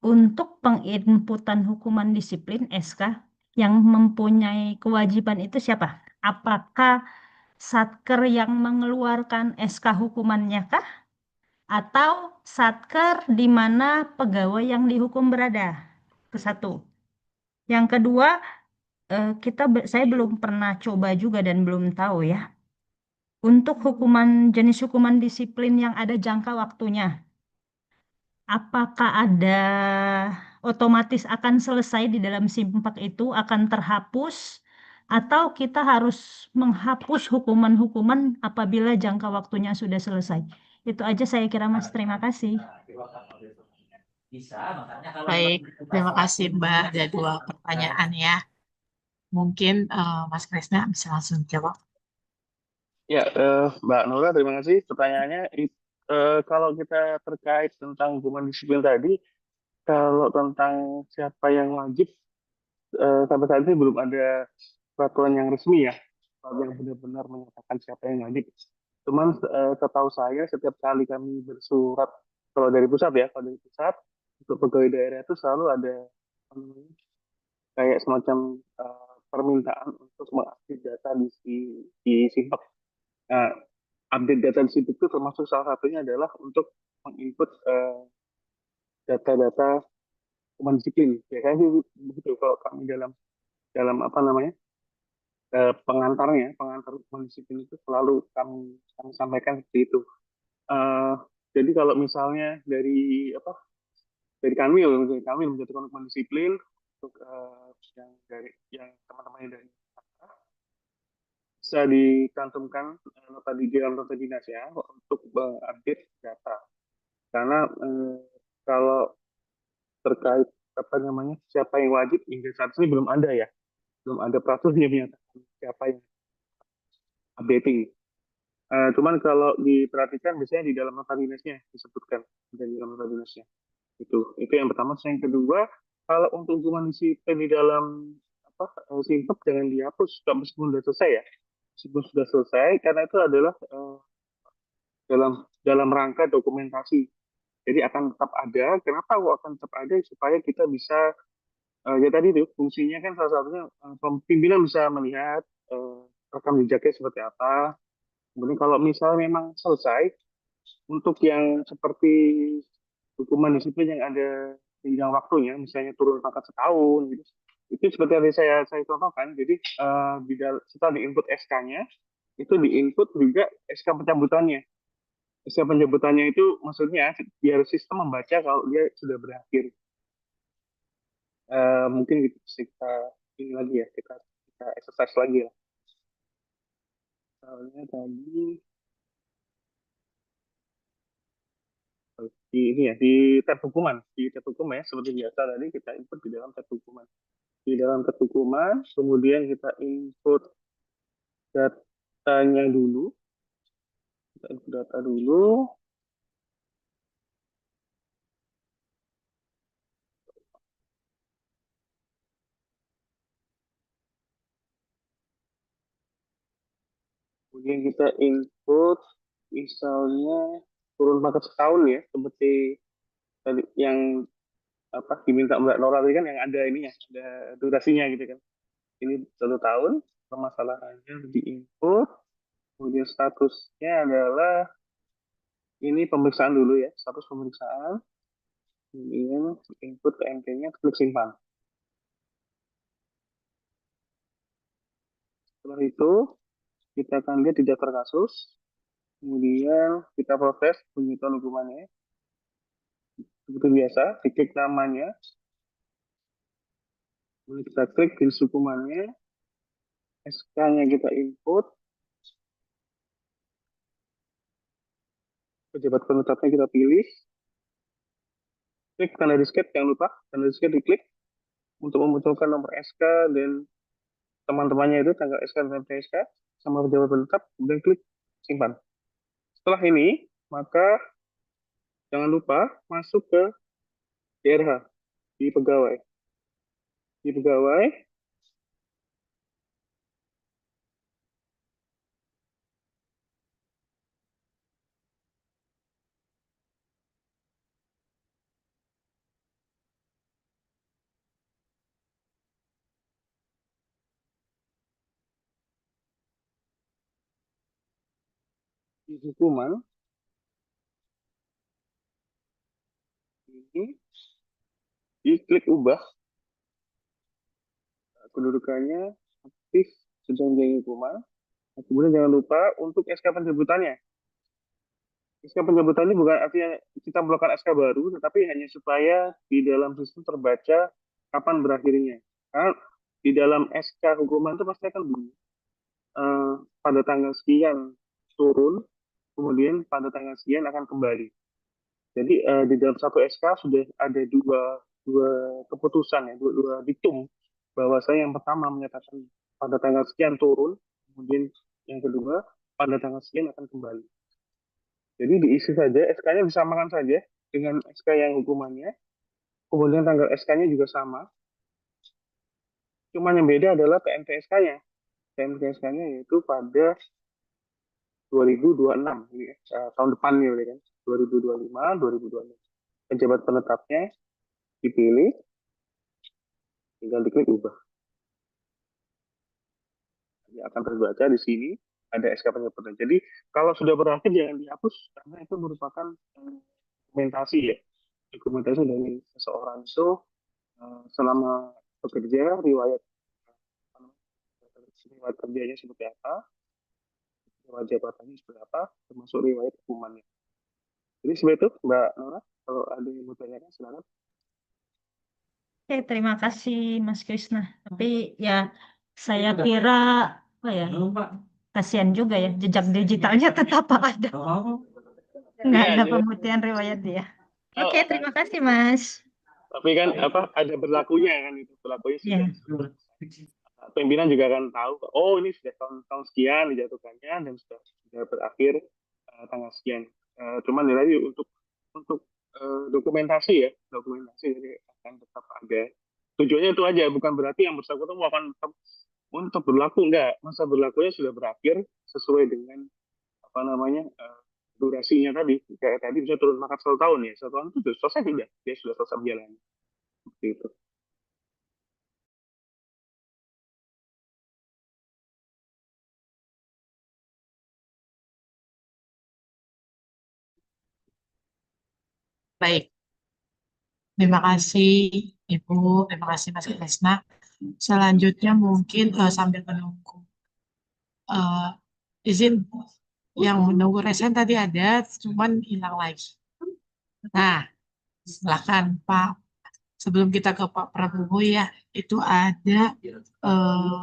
untuk penginputan hukuman disiplin SK yang mempunyai kewajiban itu siapa? Apakah Satker yang mengeluarkan SK hukumannya kah? atau satker di mana pegawai yang dihukum berada. Itu satu. Yang kedua, saya belum pernah coba juga dan belum tahu ya. Untuk jenis hukuman disiplin yang ada jangka waktunya, apakah ada otomatis akan selesai di dalam simpak itu, akan terhapus, atau kita harus menghapus hukuman-hukuman apabila jangka waktunya sudah selesai? Itu aja saya kira, Mas. Terima kasih. Baik, terima kasih Mbak. Ada dua pertanyaan ya. Mungkin Mas Krisna bisa langsung jawab. Ya, Mbak Nora, terima kasih pertanyaannya. Kalau kita terkait tentang hukuman disiplin tadi, kalau tentang siapa yang wajib, sampai saat ini belum ada peraturan yang resmi ya, yang benar-benar menyatakan siapa yang wajib. Cuman setahu saya setiap kali kami bersurat, kalau dari pusat ya, kalau dari pusat untuk pegawai daerah itu selalu ada apa namanya, kayak semacam permintaan untuk mengupdate data di Simpak. Nah, update data di situ itu termasuk salah satunya adalah untuk menginput data-data hukuman disiplin. Ya kan begitu kalau kami dalam dalam apa namanya pengantar hukuman disiplin itu selalu kami sampaikan seperti itu. Eh, jadi kalau misalnya dari kami menjatuhkan hukuman disiplin untuk yang teman-teman dari bisa dicantumkan nota di dalam nota dinas ya untuk update data. Karena kalau terkait apa namanya siapa yang wajib hingga saat ini belum ada peraturan yang menyatakan siapa yang updating. Cuman kalau diperhatikan biasanya di dalam nota dinasnya disebutkan di dalam nota dinasnya itu yang pertama. Yang kedua, kalau untuk hukuman disiplin di dalam simpek jangan dihapus meskipun sudah selesai ya, meskipun sudah selesai karena itu adalah dalam rangka dokumentasi. Jadi akan tetap ada. Kenapa kok akan tetap ada? Supaya kita bisa ya tadi itu fungsinya kan salah satunya pimpinan bisa melihat rekam jejaknya seperti apa. Kemudian kalau misalnya memang selesai untuk yang seperti hukuman disiplin yang ada jenjang waktunya, misalnya turun pangkat setahun gitu, itu seperti yang saya contohkan. Jadi setelah diinput SK-nya, itu diinput juga SK pencabutannya. SK pencabutannya itu maksudnya biar sistem membaca kalau dia sudah berakhir. Mungkin kita ini lagi ya, kita exercise lagi lah. Soalnya tadi di tab hukuman, ya seperti biasa tadi kita input di dalam tab hukuman. Di dalam tab hukuman, kemudian kita input datanya dulu, kita input data dulu. Kemudian kita input misalnya turun pangkat setahun ya, seperti tadi yang diminta Mbak Nora tadi kan yang ada ini ya, ada durasinya gitu kan. Ini 1 tahun, permasalahannya di input, kemudian statusnya adalah ini pemeriksaan dulu ya, status pemeriksaan, kemudian input ke MP-nya, klik simpan. Setelah itu kita akan lihat di daftar kasus, kemudian kita proses penentuan hukumannya. Seperti biasa, diklik namanya, kemudian kita klik jenis hukumannya, SK-nya kita input, pejabat penetapnya kita pilih, klik tanda disket, jangan lupa tanda disket diklik untuk memunculkan nomor SK dan teman-temannya itu tanggal SK dan nomor SK sama pejabat penetap, kemudian klik simpan. Setelah ini, maka jangan lupa masuk ke DRH di pegawai. Di pegawai, di hukuman, ini, diklik ubah, kedudukannya aktif sedang menjalani hukuman. Nah, kemudian jangan lupa untuk SK penjemputannya. SK penjemputan ini bukan artinya kita melakukan SK baru, tetapi hanya supaya di dalam sistem terbaca kapan berakhirnya. Karena di dalam SK hukuman itu pasti akan bunyi pada tanggal sekian turun, kemudian pada tanggal sekian akan kembali. Jadi di dalam satu SK sudah ada dua keputusan ya, dua diktum, bahwasanya yang pertama menyatakan pada tanggal sekian turun, kemudian yang kedua pada tanggal sekian akan kembali. Jadi diisi saja, SK-nya disamakan saja dengan SK yang hukumannya, kemudian tanggal SK-nya juga sama, cuma yang beda adalah PMT SK-nya. PMT SK-nya yaitu pada 2026, ini, tahun depan ya, kan? 2025, 2026. Pejabat penetapnya dipilih, tinggal diklik ubah. Ini akan terbaca di sini ada SK penjemputan. Jadi kalau sudah berakhir jangan dihapus karena itu merupakan dokumentasi ya. Dokumentasi dari seseorang itu selama bekerja, riwayat kerjanya seperti apa, riwayat jabatannya seperti apa, termasuk riwayat hukumannya. Jadi seperti itu, Mbak Nora. Kalau ada yang mau tanyakan, silakan. Oke, terima kasih Mas Krisna. Tapi ya saya kira apa ya, kasihan juga ya jejak digitalnya tetap ada. Nggak Iya, ada jadi, pemutihan riwayat dia. Oke, terima kasih Mas. tapi kan ada berlakunya kan itu, berlakunya Ya. sudah. Pimpinan juga akan tahu, oh ini sudah tahun sekian dijatuhkannya dan sudah berakhir tanggal sekian. Cuman ya tadi untuk dokumentasi ya, dokumentasi jadi akan tetap ada. Tujuannya itu aja, bukan berarti yang bersangkutan akan tetap untuk berlaku, enggak. Masa berlakunya sudah berakhir sesuai dengan apa namanya durasinya tadi. Kayak tadi bisa turun makan 1 tahun ya, 1 tahun itu sudah selesai tidak? Dia sudah selesai berjalan. Seperti itu. Baik, terima kasih Ibu, terima kasih Mas Krisna. Selanjutnya mungkin sambil menunggu eh, izin yang menunggu resen tadi ada, cuman hilang lagi. Nah, silakan Pak. Sebelum kita ke Pak Prabowo ya, itu ada eh,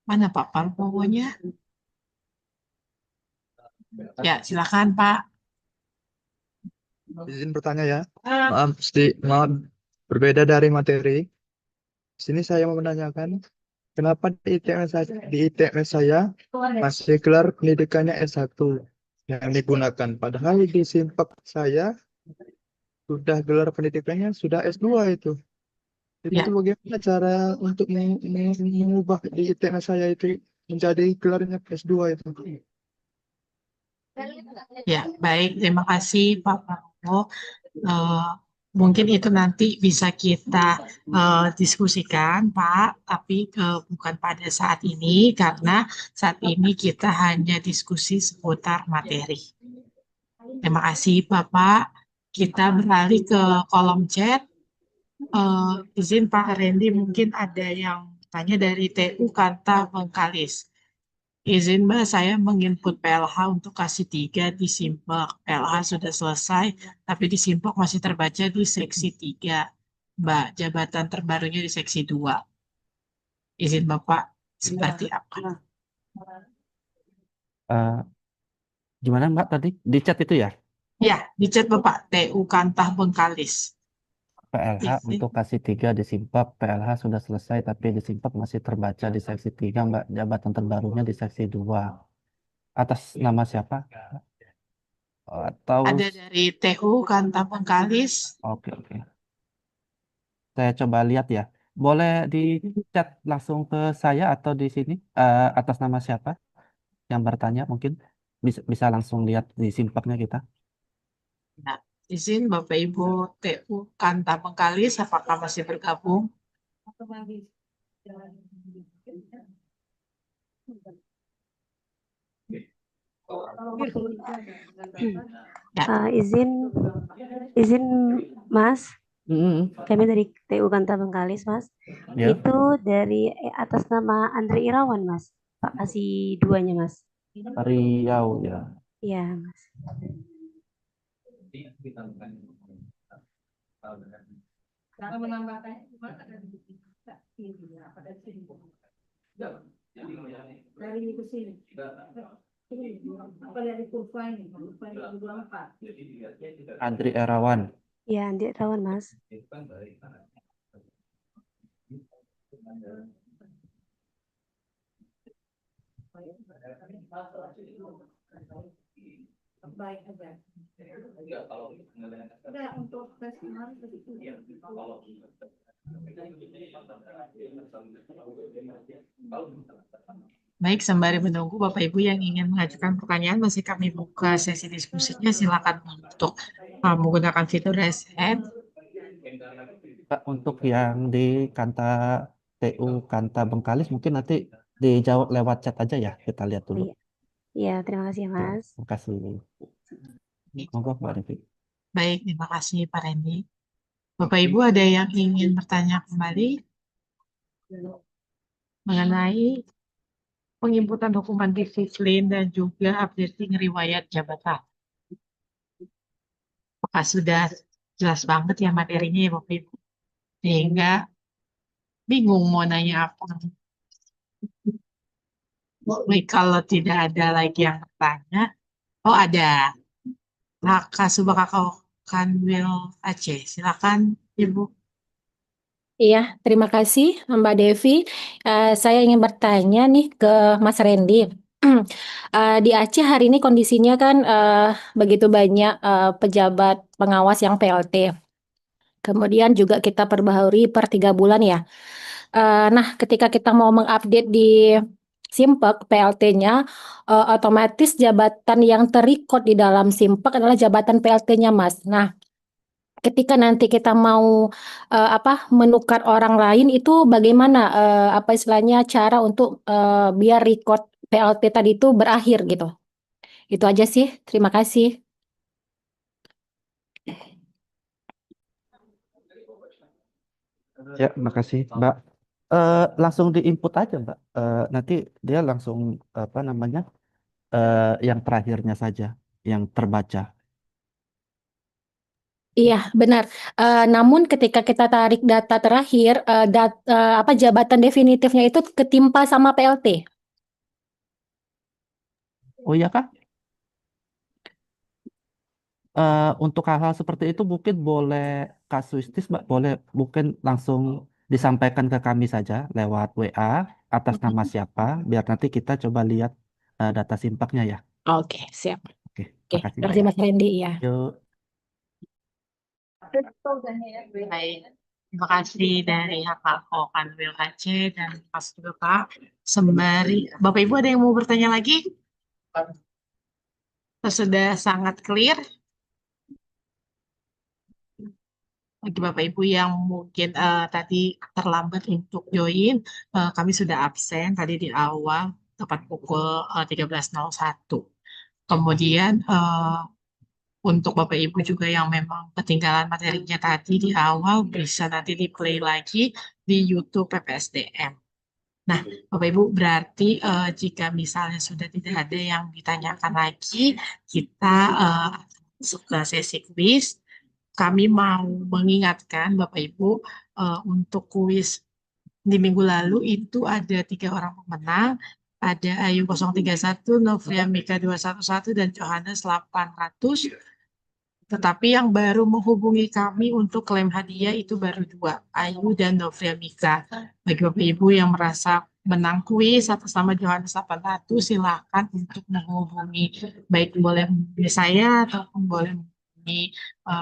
mana Pak Prabowo-nya? Ya, silakan Pak. Izin bertanya ya. Maaf, berbeda dari materi. Sini saya mau menanyakan, kenapa di ITMS saya masih gelar pendidikannya S1 yang digunakan. Padahal di Simpak saya sudah gelar pendidikannya sudah S2 itu. Itu Ya, bagaimana cara untuk mengubah di ITMS saya itu menjadi gelarnya S2 itu? ya, baik. Terima kasih Pak Prabowo. Eh, mungkin itu nanti bisa kita diskusikan, Pak, tapi bukan pada saat ini karena saat ini kita hanya diskusi seputar materi. Terima kasih, Bapak. Kita beralih ke kolom chat. Izin Pak Randy, mungkin ada yang tanya dari TU Kanta Bengkalis. Izin Mbak, saya menginput PLH untuk kasih 3 di Simpok. PLH sudah selesai, tapi di Simpok masih terbaca di seksi 3. Mbak, jabatan terbarunya di seksi 2. Izin Bapak, seperti apa? Eh, gimana Mbak tadi? Di chat itu ya? Ya, di chat Bapak, TU Kantah Bengkalis. PLH Izin. untuk kasih 3 di Simpak, PLH sudah selesai tapi di Simpak masih terbaca di seksi 3 Mbak, jabatan terbarunya di seksi 2. Atas nama siapa? Atau Ada dari TU Kantah Bengkalis. oke. Saya coba lihat ya. Boleh di chat langsung ke saya atau di sini atas nama siapa yang bertanya mungkin bisa langsung lihat di Simpaknya kita. Nah, izin Bapak Ibu TU Kantah Bengkalis, apakah masih bergabung? Ya, Izin Mas, Mm, kami dari TU Kanta Bengkalis Mas. ya, Itu dari atas nama Andre Irawan Mas. Pak kasih duanya Mas. Riau ya. Iya Mas. Andri Erawan. Iya Andre Irawan Mas. baik, sembari menunggu Bapak Ibu yang ingin mengajukan pertanyaan, masih kami buka sesi diskusinya. Silakan untuk menggunakan fitur raise hand. Pak, untuk yang di TU Kanta Bengkalis mungkin nanti dijawab lewat chat aja ya. Kita lihat dulu. Iya. Iya, terima kasih Oke, Mas. terima kasih. Monggo Mbak Devi. Baik, terima kasih Pak Randy. Bapak Ibu ada yang ingin bertanya kembali mengenai penginputan dokumen disiplin dan juga updating riwayat jabatan. Apakah sudah jelas banget ya materinya ya Bapak Ibu? Sehingga bingung mau nanya apa. Baik, kalau tidak ada lagi yang bertanya, oh ada. Raka Subakakau Kanwil Aceh. Silakan Ibu. Iya, terima kasih Mbak Devi. Saya ingin bertanya nih ke Mas Randy. Di Aceh hari ini kondisinya kan begitu banyak pejabat pengawas yang PLT. Kemudian juga kita perbaharui per 3 bulan ya. Nah, ketika kita mau mengupdate di Simpek PLT-nya, otomatis jabatan yang terrecord di dalam Simpek adalah jabatan PLT-nya, Mas. Nah, ketika nanti kita mau menukar orang lain itu bagaimana apa istilahnya cara untuk biar record PLT tadi itu berakhir gitu. Itu aja sih. Terima kasih. Ya, makasih Mbak. Langsung diinput aja Mbak. Nanti dia langsung apa namanya yang terakhirnya saja, yang terbaca. Iya, benar. Namun ketika kita tarik data terakhir, jabatan definitifnya itu ketimpa sama PLT. Oh iya Kak? Untuk hal-hal seperti itu mungkin boleh kasuistis Mbak, boleh mungkin langsung disampaikan ke kami saja lewat WA atas nama siapa, biar nanti kita coba lihat data simpaknya ya. Oke, siap. Oke, Oke, makasih terima Mbak kasih ya. Mas Randy ya. Yuk. Baik, terima kasih dari HKO Kanwil Aceh dan Mas juga Pak. Sembari Bapak Ibu ada yang mau bertanya lagi? Sudah sangat clear. Bagi Bapak Ibu yang mungkin tadi terlambat untuk join, kami sudah absen tadi di awal tepat pukul 13.01. Kemudian untuk Bapak Ibu juga yang memang ketinggalan materinya tadi di awal bisa nanti di play lagi di YouTube PPSDM. Nah, Bapak Ibu berarti jika misalnya sudah tidak ada yang ditanyakan lagi, kita masuk ke sesi kuis. Kami mau mengingatkan Bapak Ibu untuk kuis di minggu lalu itu ada 3 orang pemenang. Ada Ayu 031, Novria Mika 211, dan Johannes 800. Tetapi yang baru menghubungi kami untuk klaim hadiah itu baru 2, Ayu dan Novria Mika. Bagi Bapak Ibu yang merasa menang kuis atas nama Johannes 800, silakan untuk menghubungi, baik boleh menghubungi saya ataupun boleh menghubungi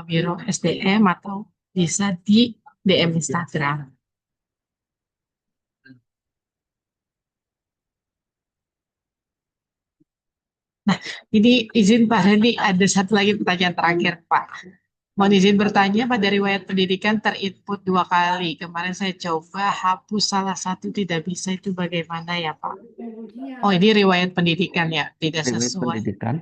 Biro SDM atau bisa di DM Instagram. Nah, ini izin Pak Randy, ada satu lagi pertanyaan terakhir Pak. Mohon izin bertanya, pada riwayat pendidikan terinput 2 kali. Kemarin saya coba hapus salah satu tidak bisa, itu bagaimana ya Pak? Oh, ini riwayat pendidikan ya, tidak Riwayat sesuai. pendidikan.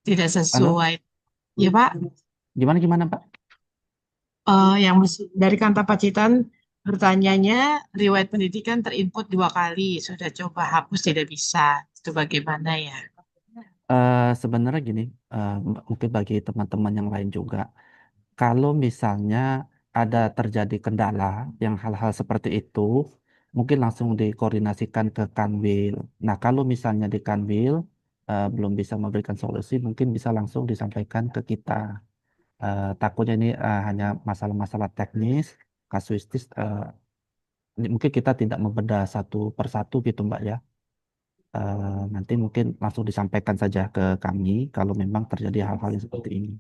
tidak Halo, sesuai. Ya Pak, gimana Pak? yang dari Kantor Pacitan bertanyanya riwayat pendidikan terinput 2 kali. Sudah coba hapus tidak bisa. Itu bagaimana ya? Sebenarnya gini, mungkin bagi teman-teman yang lain juga, kalau misalnya ada terjadi kendala yang hal-hal seperti itu, mungkin langsung dikoordinasikan ke Kanwil. Nah, kalau misalnya di Kanwil belum bisa memberikan solusi, mungkin bisa langsung disampaikan ke kita. Takutnya ini hanya masalah-masalah teknis, kasuistis. Mungkin kita tidak membedah satu persatu gitu, Mbak ya. Nanti mungkin langsung disampaikan saja ke kami kalau memang terjadi hal-hal yang seperti ini.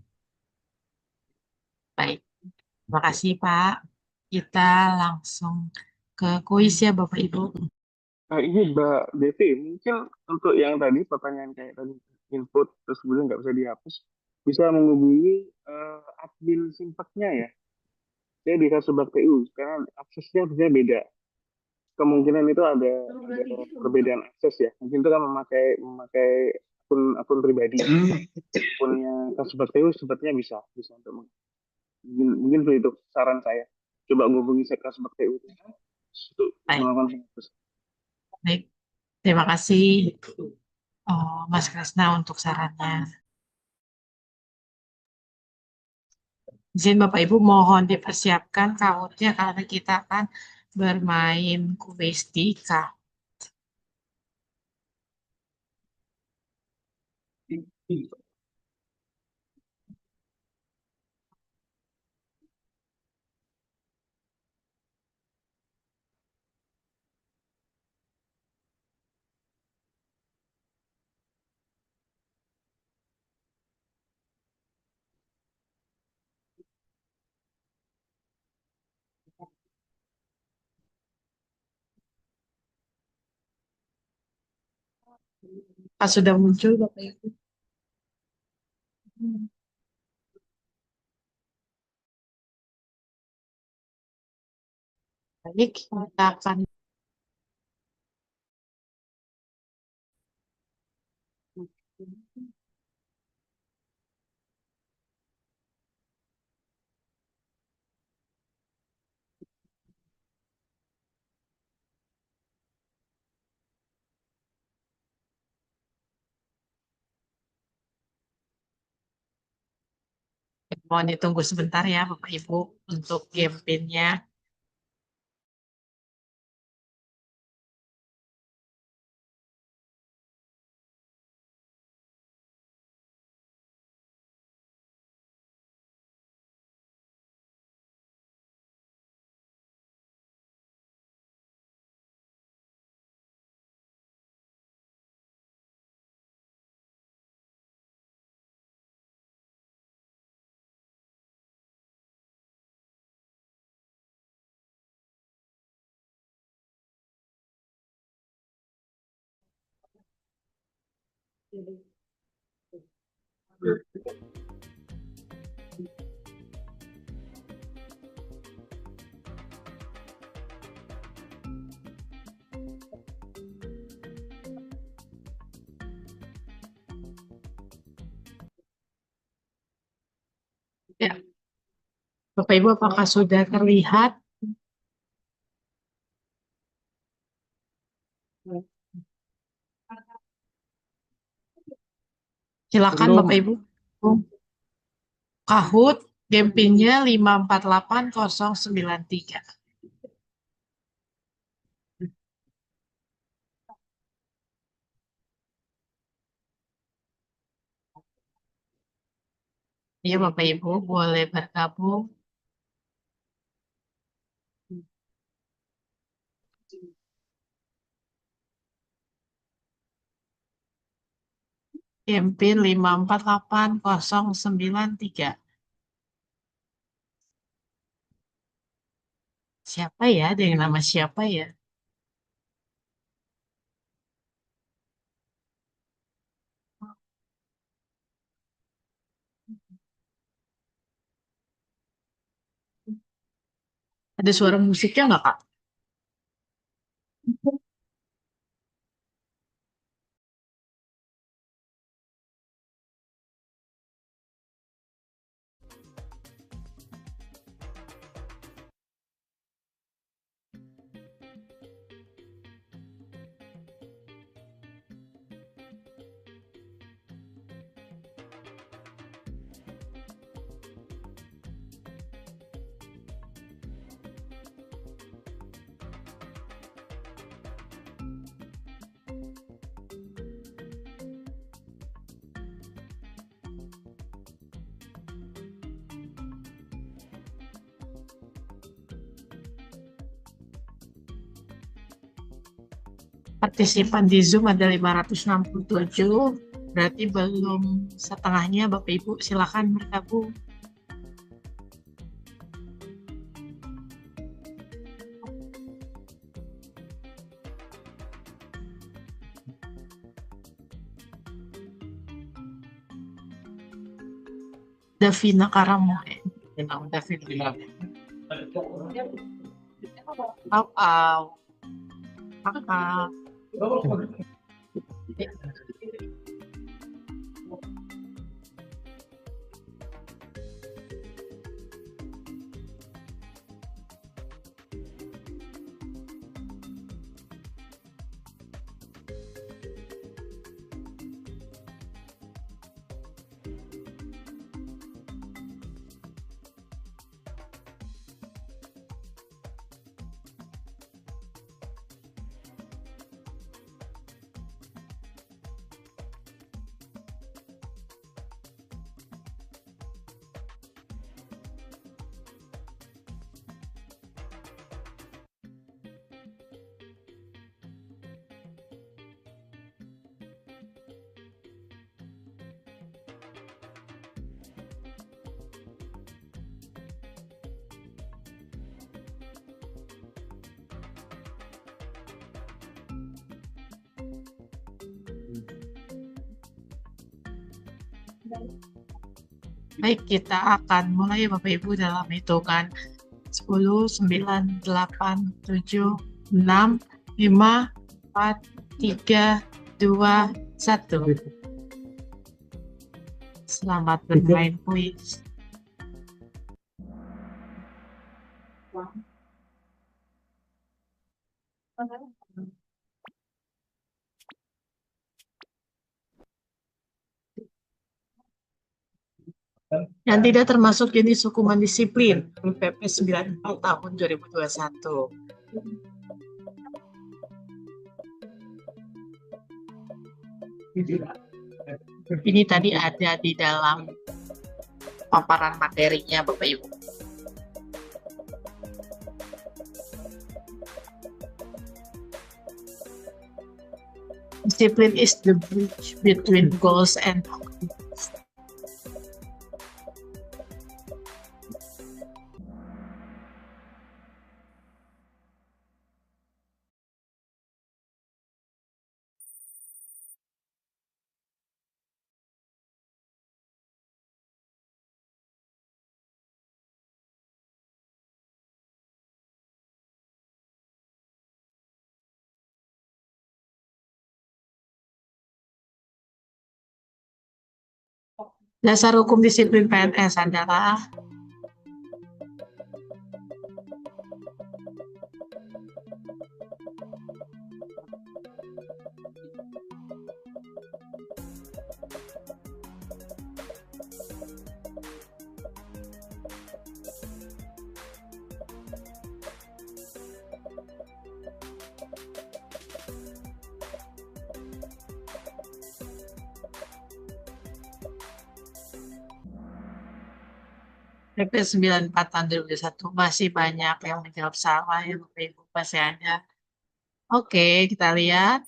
Baik, terima kasih Pak. Kita langsung ke kuis ya Bapak Ibu. Nah, ini Mbak Devi, mungkin untuk yang tadi pertanyaan kayak tadi input terus kemudian nggak bisa dihapus, bisa menghubungi admin simpeknya ya. Saya di Kasubag TU karena aksesnya bisa beda. Kemungkinan itu ada perbedaan akses ya. Mungkin itu kan memakai akun akun pribadi. Akunnya Kasubag TU sepertinya bisa untuk mungkin itu saran saya. Coba menghubungi saya Kasubag TU untuk Baik, melakukan penghapus. baik. Terima kasih Mas Kresna untuk sarannya. Izin Bapak Ibu mohon dipersiapkan kahootnya karena kita akan bermain kuis di kahut. Sudah muncul Bapak Ibu. Baik, kita akan mohon ditunggu sebentar ya Bapak Ibu untuk game pinnya. Ya, Bapak Ibu apakah sudah terlihat? Silakan Bapak Ibu. Kahoot game pinnya 548093. Iya Bapak Ibu boleh bergabung. Game pin 548093. Siapa ya? Ada yang nama siapa ya? Ada suara musiknya nggak Kak? Partisipan di Zoom ada 567, berarti belum setengahnya. Bapak Ibu silakan bergabung. Davina Karamoe. Davina. Kakak. Baik, kita akan mulai Bapak Ibu dalam hitungan 10, 9, 8, 7, 6, 5, 4, 3, 2, 1. Selamat bermain kuis. Yang tidak termasuk jenis hukuman disiplin PP 94 tahun 2021. Ini tadi ada di dalam paparan materinya Bapak Ibu. Discipline is the bridge between goals and objectives. Dasar hukum disiplin PNS adalah PP 94 tahun 2021. Masih banyak yang menjawab salah ya Bapak Ibu, masih ada. Oke, kita lihat.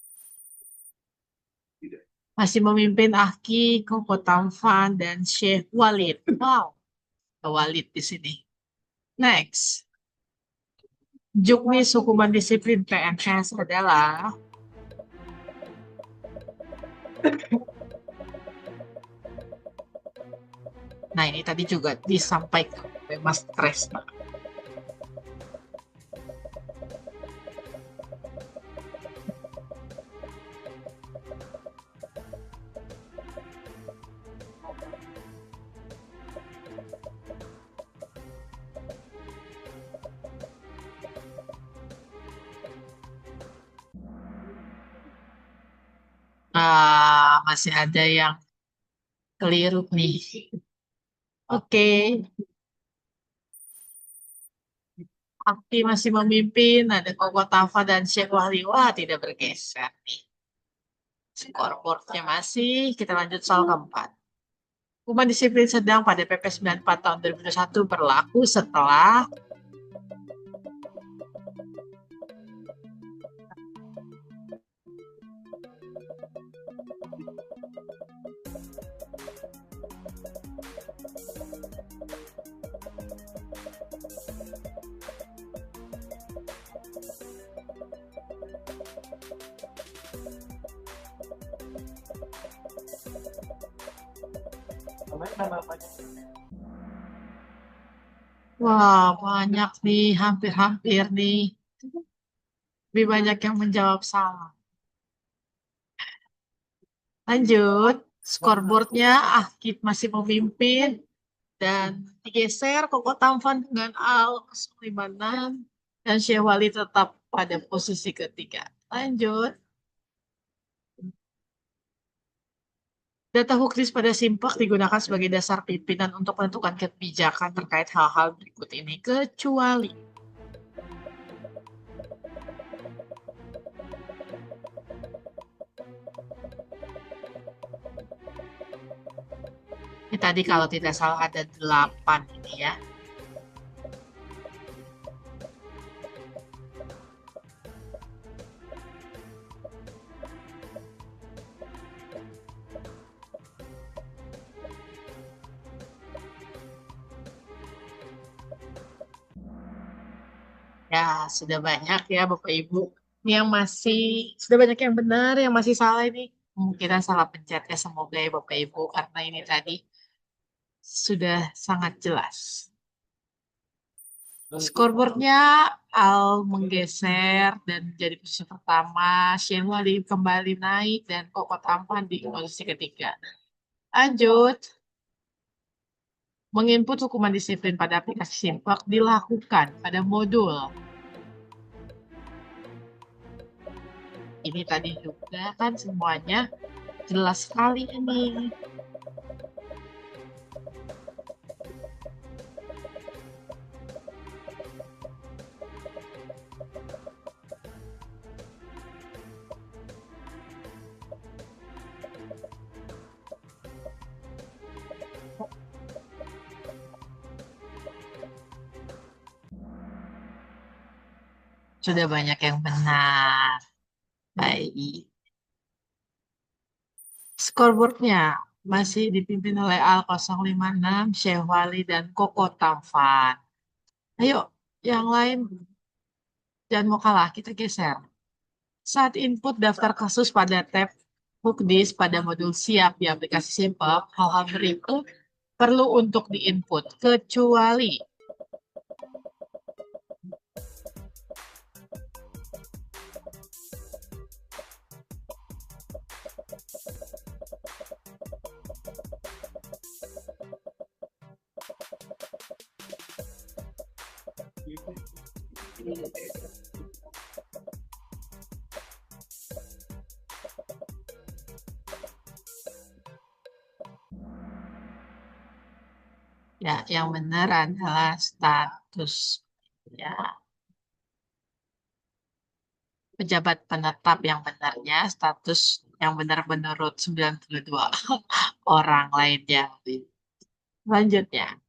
Masih memimpin Aki, Koko Tamfan, dan Syekh Walid. Wow, ada Walid di sini. Next. Juknis hukuman disiplin PNS adalah nah ini tadi juga disampaikan oleh Mas Tresna. Masih ada yang keliru nih. Oke. Aki masih memimpin, ada Koko Tafa dan Syekh Wahli. Wah, tidak bergeser nih. Scoreboardnya masih. Kita lanjut soal keempat. Hukuman disiplin sedang pada PP 94 tahun 2021 berlaku setelah Wah, banyak nih, hampir-hampir nih. Lebih banyak yang menjawab salah. Lanjut, scoreboardnya Akif masih memimpin dan digeser Koko Tampan dengan Al 56 dan Syahwali tetap pada posisi ketiga. Lanjut. Data hukris pada simpak digunakan sebagai dasar pimpinan untuk menentukan kebijakan terkait hal-hal berikut ini, kecuali ini tadi kalau tidak salah ada 8 ini ya. Ya, sudah banyak ya Bapak Ibu. Ini yang masih, sudah banyak yang benar, yang masih salah ini. Kemungkinan salah pencet ya, semoga ya Bapak Ibu, karena ini tadi sudah sangat jelas. Scoreboardnya Al menggeser dan jadi posisi pertama, Syahwali kembali naik dan Koko Tampan di posisi ketiga. Lanjut. Menginput hukuman disiplin pada aplikasi Simpak dilakukan pada modul. Ini tadi juga kan semuanya jelas sekali ini. Sudah banyak yang benar. Baik. Scoreboardnya masih dipimpin oleh Al 056, Syahwali, dan Koko Tampan. Ayo, yang lain jangan mau kalah, kita geser. Saat input daftar kasus pada tab Bookdis pada modul siap di aplikasi Simpak, hal-hal berikut perlu untuk diinput, kecuali ya, yang benar adalah status ya. Pejabat penetap yang benarnya status yang benar menurut 92 orang lainnya. Selanjutnya,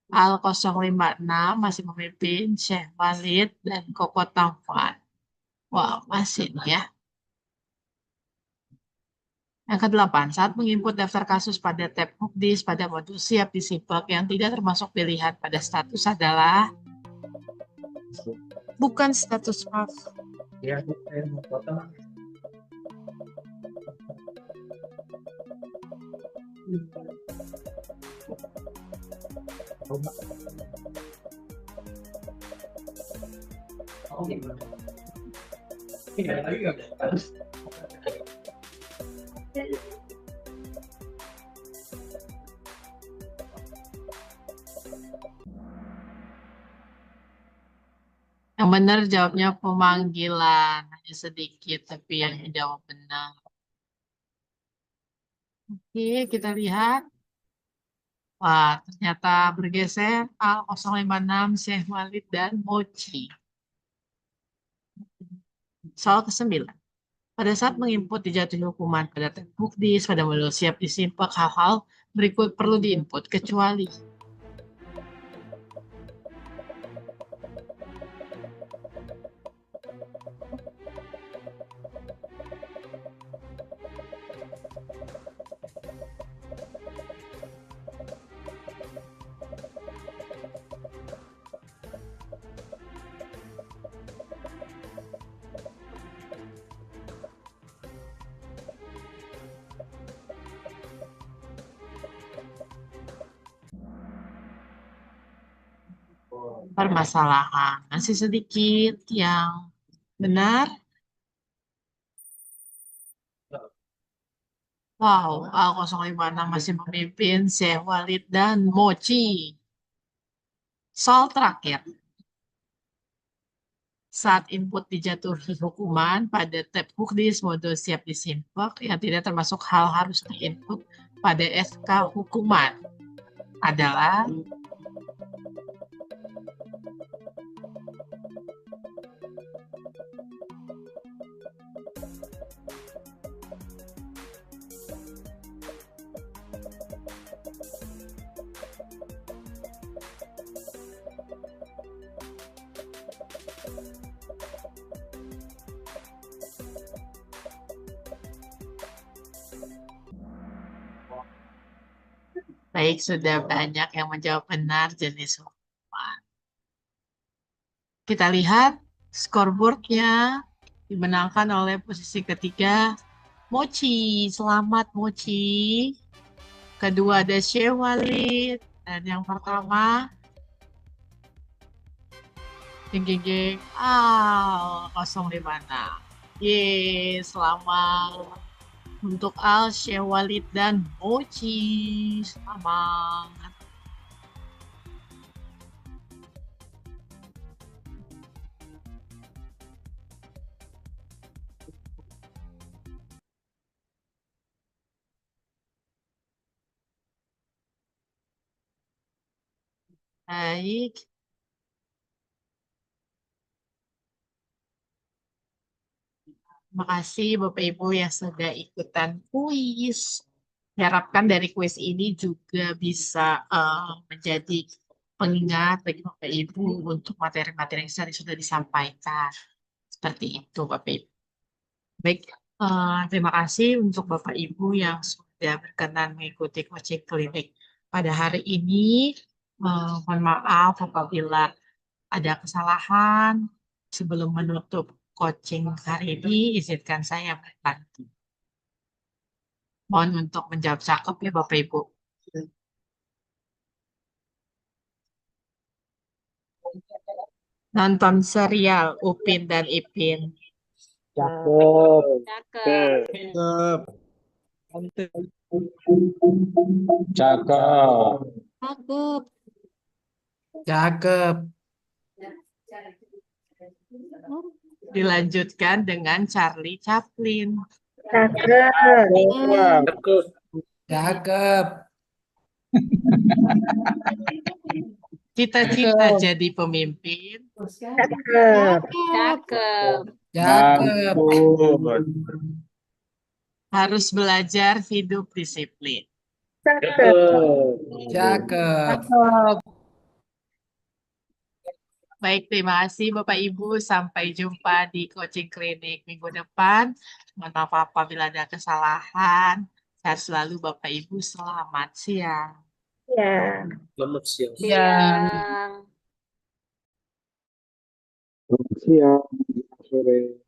Al 056 masih memimpin Syekh Walid dan Koko Tampan. Wah, masih nih ya. Yang ke-8, saat menginput daftar kasus pada tab Bookdis pada modul siap di Simpak yang tidak termasuk pilihan pada status adalah bukan status maaf. Ya, saya mau potong. Yang benar jawabnya pemanggilan, hanya sedikit tapi yang jawab benar. Oke, kita lihat. Wah, ternyata bergeser Al 056, Syekh Walid, dan Mochi. Soal ke-9. Pada saat menginput dijatuhi hukuman pada tab Bookdis pada modul siap disimpak, hal-hal berikut perlu diinput, kecuali permasalahan. Masih sedikit yang benar. Wow, A056 masih memimpin Syekh Walid dan Mochi. Soal terakhir. Saat input dijatuhi hukuman pada tab Hukdis mode siap disimpek yang tidak termasuk hal harus diinput pada SK hukuman adalah baik, sudah banyak yang menjawab benar jenis hukuman. Kita lihat scoreboardnya dimenangkan oleh posisi ketiga Mochi. Selamat Mochi. Kedua ada Syekh Walid. Dan yang pertama jeng jeng jeng 056. Yeay, selamat untuk Al, Syekh Walid dan Mochi. Selamat. Baik. Terima kasih Bapak Ibu yang sudah ikutan kuis. Diharapkan dari kuis ini juga bisa menjadi pengingat bagi Bapak Ibu untuk materi-materi yang tadi sudah disampaikan. Seperti itu Bapak Ibu. Baik, terima kasih untuk Bapak Ibu yang sudah berkenan mengikuti coaching klinik pada hari ini. Mohon maaf apabila ada kesalahan. Sebelum menutup coaching hari ini, izinkan saya berganti. Mohon untuk menjawab cakep ya Bapak Ibu. Nonton serial Upin dan Ipin. Cakep. Cakep. Cakep. Cakep. Cakep. Cakep. Dilanjutkan dengan Charlie Chaplin. Cakep. Cita-cita jadi pemimpin. Cakep. Cakep. Harus belajar hidup disiplin. Cakep. Baik, terima kasih Bapak Ibu. Sampai jumpa di coaching klinik minggu depan. Mohon maaf apabila ada kesalahan. Sehat selalu Bapak Ibu. Selamat siang. Selamat siang. Siang. Siang, sore.